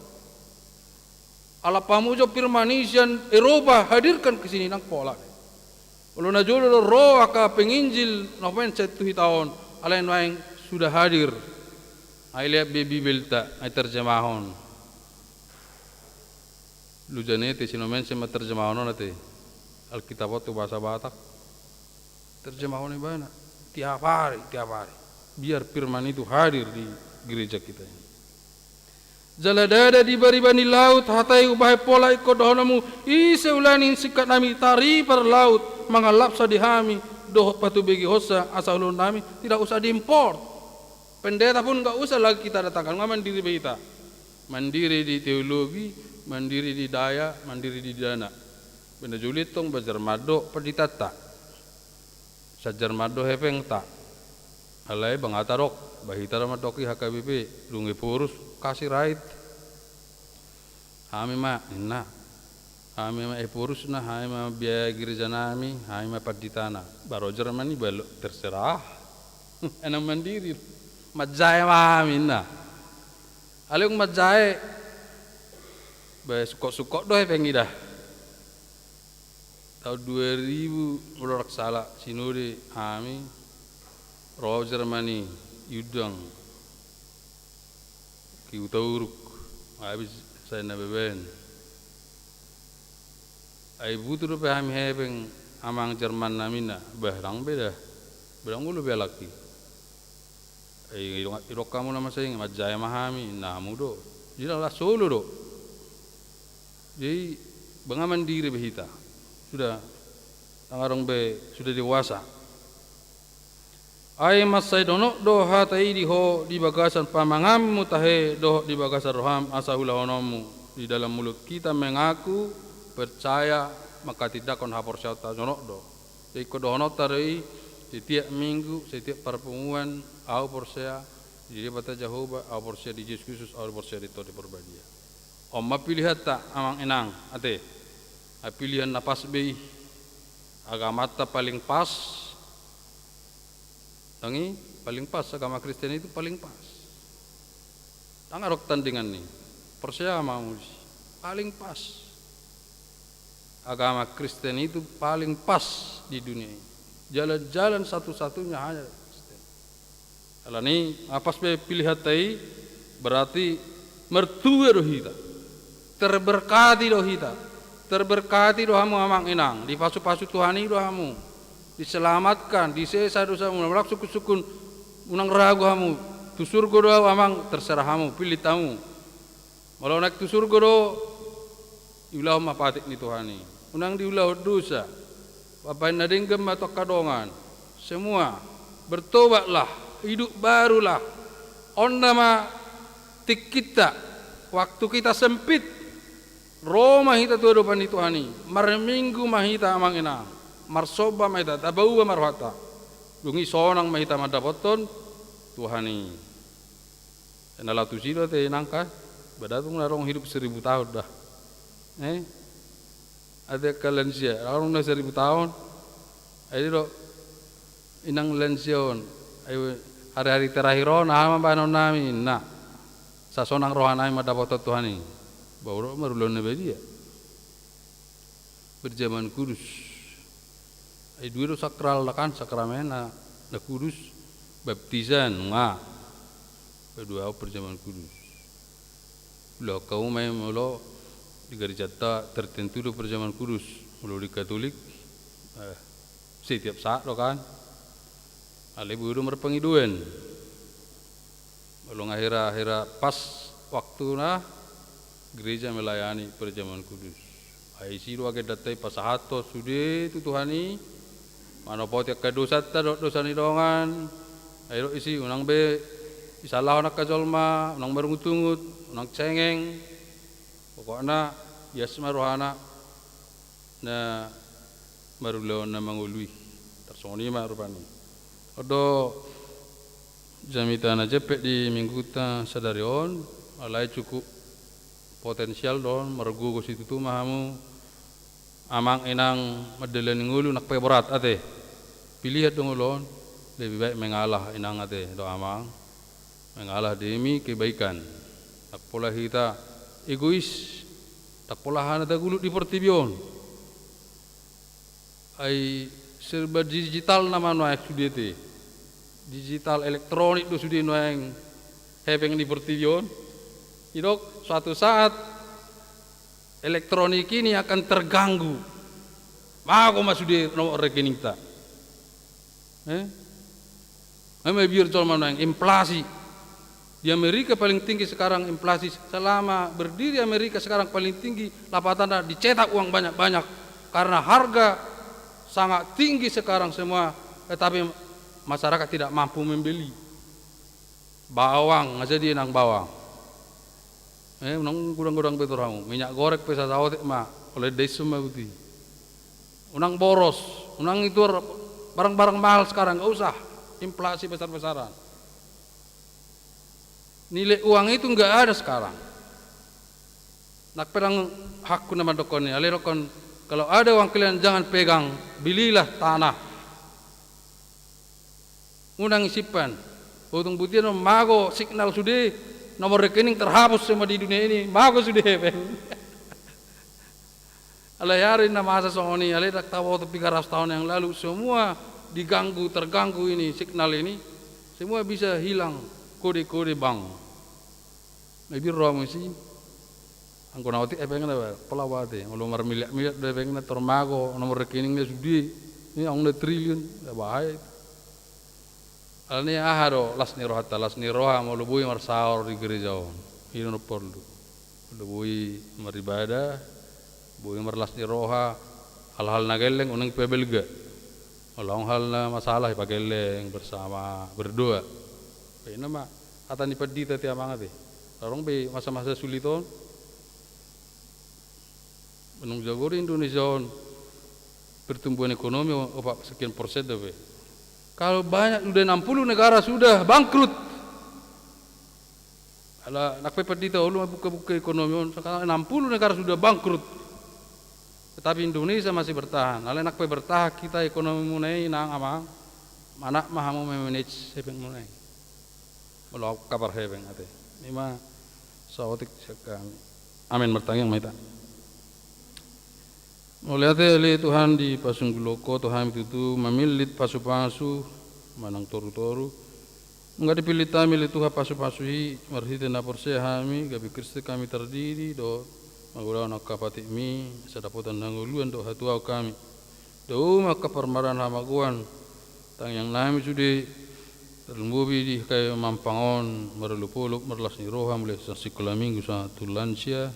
Alapamu zau firmani sian Eropa hadirkan ke sini tak pola. Kalau najul roh aka penginjil nopen setuhi tahun alain waeng sudah hadir. Ai lihat baby belta ai terjemahon. Lu janete sinomen sema terjemahon nate. Alkitab itu bahasa Batak. Terjemahon bana tiap hari. Biar firman itu hadir di gereja kita ini. Jaladada di baribani laut hatai ubahe pola iko dohonamu ise ulani sikat nami tari per laut mangalap sadihami doh patu begi hosa asalun nami tidak usah diimpor. Pendeta pun enggak usah lagi kita datangkan, mandiri kita. Mandiri di teologi, mandiri di daya, mandiri di dana. Benda julit tong bajar mado peditata. Sajar mado hepeng tak. Alai bang atarok bahita ramadoki HKBP lungi purus kasih right. Hami ma inna. Hami ma purus na hami ma biaya gereja nami, hami ma paditana. Barojar mani balok terserah. Enam mandiri. Majaya mami inna. Alung majaya bae sukok-sukok doh pengi dah. Tahun 2000 udah salah sinuri hami Roger mani yudang ki utauruk habis saya nabeben ai butuh pe hami hepeng amang Jerman namina bahrang beda berang ulu belaki ai irok kamu nama saya majaya mahami namu do jila solo do jadi bengaman diri behita sudah tangarong be sudah dewasa. Ai masai dono do hatai di ho di bagasan pamangam mutahe do di bagasan roham asahula honomu di dalam mulut kita mengaku percaya maka tidak kon hapor syata dono do. Jadi kodono tarai setiap minggu setiap pertemuan au porsea di bata Jehovah au porsea di Yesus Kristus au porsea di Todi Perbadia. Omma pilihan tak amang enang ate. Pilihan napas bei agama ta paling pas. Tangi paling pas agama Kristen itu paling pas. Tangarok tandingan nih. Percaya mau paling pas. Agama Kristen itu paling pas di dunia ini. Jalan-jalan satu-satunya hanya Kristen. Kalau ini apa sih pilih hati berarti mertua rohita. Terberkati rohita. Terberkati doamu amang inang. Dipasu-pasu Tuhani doamu. Diselamatkan, disesa dosamu, melak sukun-sukun, unang ragu hamu, tu surga doa amang terserah hamu, pilih tamu. Malau naik tu surga do, iulah mapatik ni Tuhani. Unang diulah dosa, bapain nadinggem atau kadongan, semua bertobatlah, hidup barulah. On nama tik kita, waktu kita sempit, Roma hita tu do pani Tuhani, marminggu mahita amang ina, marsoba mahita, tabau marwata, lungi sonang mahita madapoton Tuhani. Nala tu sila te nangka, badatung narong hidup 1000 tahun dah. Ada kalensia, narong na 1000 tahun, ay do inang lension, ay hari-hari terakhir na hama banon namin na sa sonang rohanay madapoton Tuhani. Baru marulon na dia berjaman kudus. Ay dua sakral kan sakramen na kudus baptisan nga. Kedua berjaman kudus. Lo kau main molo di gereja tertentu do berjaman kudus. Molo di Katolik setiap saat lo kan. Ale buru merpengiduan. Molo akhir-akhir pas waktu na gereja melayani perjamuan kudus. Ai siru age datai pasahato sude tu Tuhani. Mano potiak kadosa ta dosa ni dongan. Airo isi unang be isalah nak kajolma, unang berungut-ungut, unang cengeng. Pokokna yasma rohana na marulon na mangului. Tersoni ma rupani. Odo jamita na jepet di minggu ta sadarion alai cukup potensial don mergu ko situ tu mahamu amang inang madelen ngulu nak berat ate pilih dong ulon lebih baik mengalah inang ate do amang mengalah demi kebaikan tak pola kita egois tak pola hana ta gulut di pertibion ai serba digital nama no sudete digital elektronik do sudi no yang hebeng di pertibion idok suatu saat elektronik ini akan terganggu. Maka masuk di nomor rekening tak. Biar cuma yang inflasi di Amerika paling tinggi sekarang inflasi selama berdiri Amerika sekarang paling tinggi lapatan dicetak uang banyak-banyak karena harga sangat tinggi sekarang semua tetapi masyarakat tidak mampu membeli bawang aja dia nang bawang. Unang gudang-gudang betorang minyak goreng pesa sawat ma oleh desa ma buti. Unang boros, unang itu barang-barang mahal sekarang enggak usah inflasi besar-besaran. Nilai uang itu enggak ada sekarang. Nak perang hakku nama dokon ni, ale dokon kalau ada uang kalian jangan pegang, belilah tanah. Unang isipan, untung butian mago signal sudah. Nomor rekening terhapus semua di dunia ini. Mago sudah hebeng. Alayari na masa songoni. Alay tak tahu 300 tahun yang lalu. Semua diganggu, terganggu ini. Signal ini. Semua bisa hilang. Kode-kode bank. Nabi roh sih. Angko nawati hebeng na ba? Pelawati. Kalau miliar-miliar hebeng na termago. Nomor rekeningnya sudah. Ini ang triliun. Bahaya. Alni aharo las ni roha mau lubui marsaur di gereja ini perlu lubui maribada bui marlas ni roha hal-hal nageleng unang pebelga olong hal na masalah pageleng bersama berdoa ini mah ata ni pedita ti amang ate orang be masa-masa suliton menung jagori Indonesia pertumbuhan ekonomi sekian persen deh. Kalau banyak sudah 60 negara sudah bangkrut. Ala nak pepedita ulu buka-buka ekonomi sekarang 60 negara sudah bangkrut. Tetapi Indonesia masih bertahan. Ala nak bertahan kita ekonomi munai nang amang mana mahamu manage hebeng munai. Belok kabar hebeng ate. Ini mah sawotik sekang. Amin bertanya maita. Melihat oleh Tuhan di pasung guloko Tuhan itu memilit pasu-pasu manang toru-toru enggak dipilih tamil Tuhan pasu-pasuhi marhite na persehami gabi Kristi kami terdiri do magulaw na kapati mi sa daputan nanguluan do hatuaw kami do maka permaran hamaguan tang yang nami sudah terlumbubi di kayo mampangon maralupuluk marlas ni roha mulai sa sikula minggu sa tulansia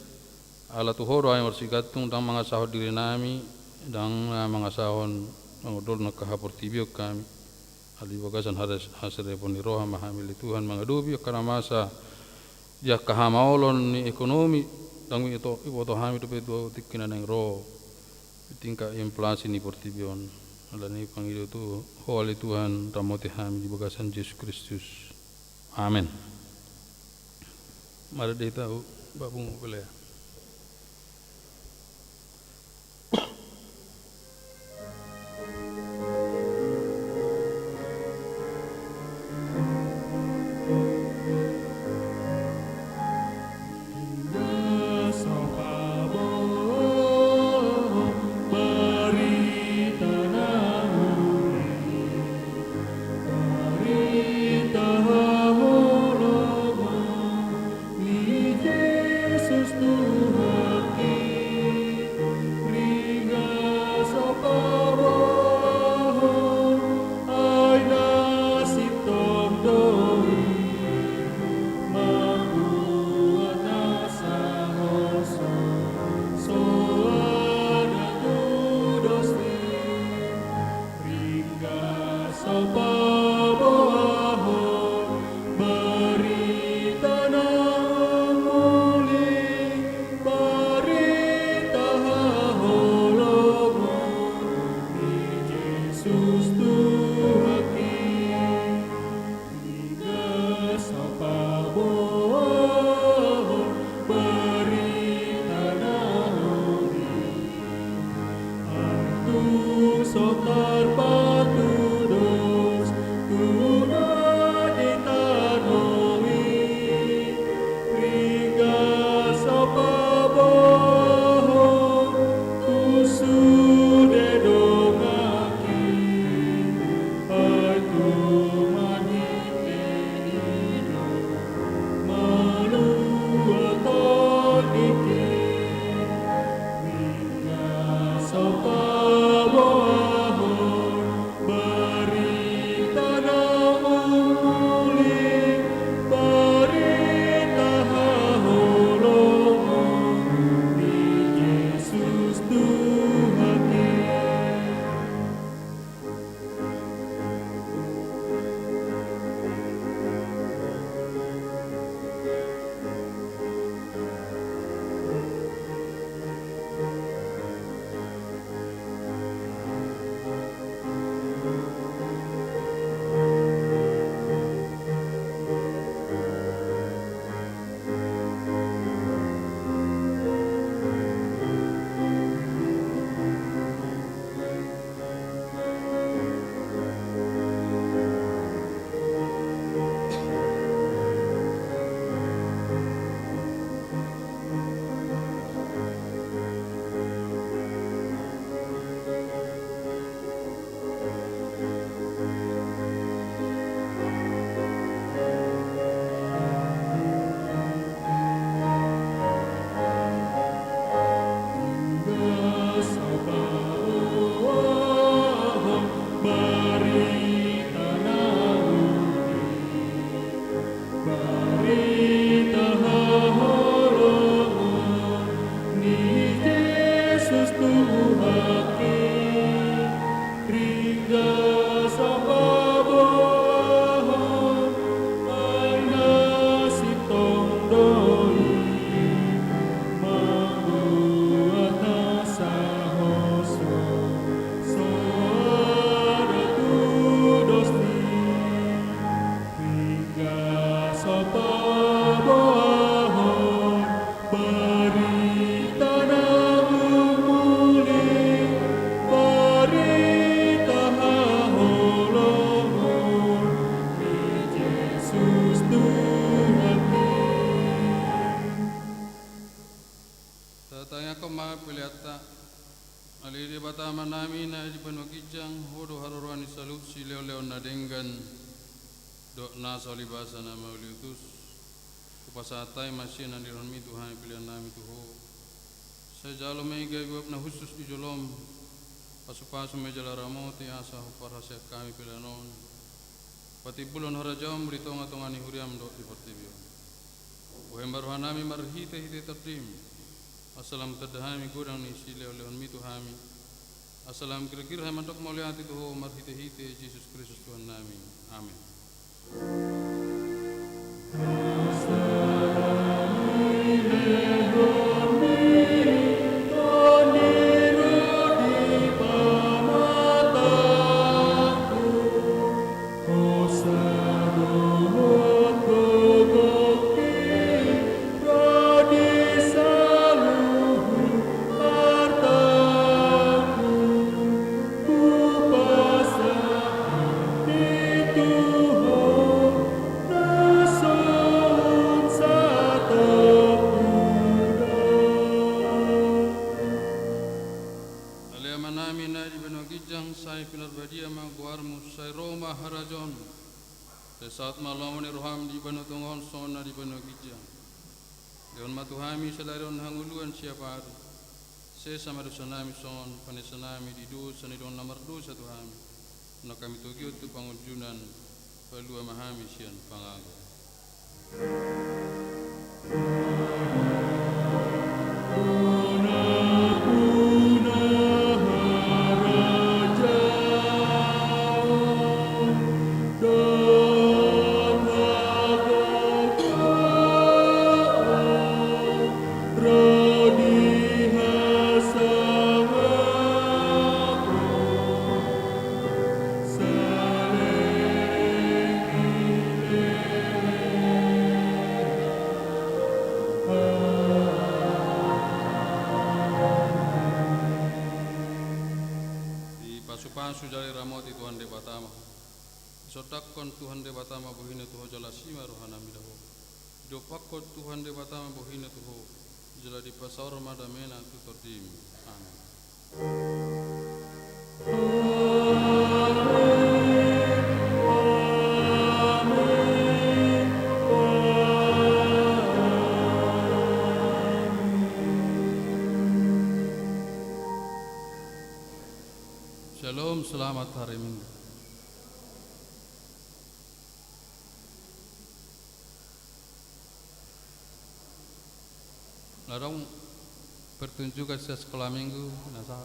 ala tuhoro ay marsigatong tang mga sahod diri nami dang mga sahon mangudol na kahapurtibiyok kami alibagasan hasre pon ni roha mahamili Tuhan mga dubi kana masa ya kahamaolon ni ekonomi tangi itu ibu hami tu betul tikina neng ro tingkat inflasi ni portibion ala ni panggil itu oleh Tuhan ramoti hami di bagasan Yesus Kristus. Amin. Mari dia tahu babung boleh. Aliri batama nami na di panwakijang hodo harorwani salut si leo na denggan dok na solibasa na mauliutus kupasatai masih na dirhami Tuhan pilihan nami tuho saya jalo mega ibuap na khusus di jolom pasu-pasu mejala ramoti asa parasya kami pilihanon pati bulan harajam beritonga-tongani huriam dok di pertibio uhembar nami marhite-hite terdim Assalam tadahami kurang ni sila olehon mi Tuhami. Assalam kira-kira hamantok mauliati tuho marhite-hite Yesus Kristus Tuhan nami. Amin. Alea manami na di benua gijang sai pilar badia ma guarmu sai Roma harajon. Te saat malam ni roham di benua tungon sona di benua gijang. Dewan matuhami sadarion hanguluan siapa hari. Se sama dosanami son panesanami di du sanidon nomor 2 satu hami. Na kami tugiu tu pangunjunan palua mahami sian pangago. Pasu jali ramoti Tuhan de Batama. Sotakon Tuhan de Batama bohina tuho jala sima rohana midaho. Dopakon Tuhan de Batama bohina tuho jala di pasar madamena tu tordim. Amin. Shalom, selamat hari Minggu. Larang pertunjukan sekolah Minggu, nasa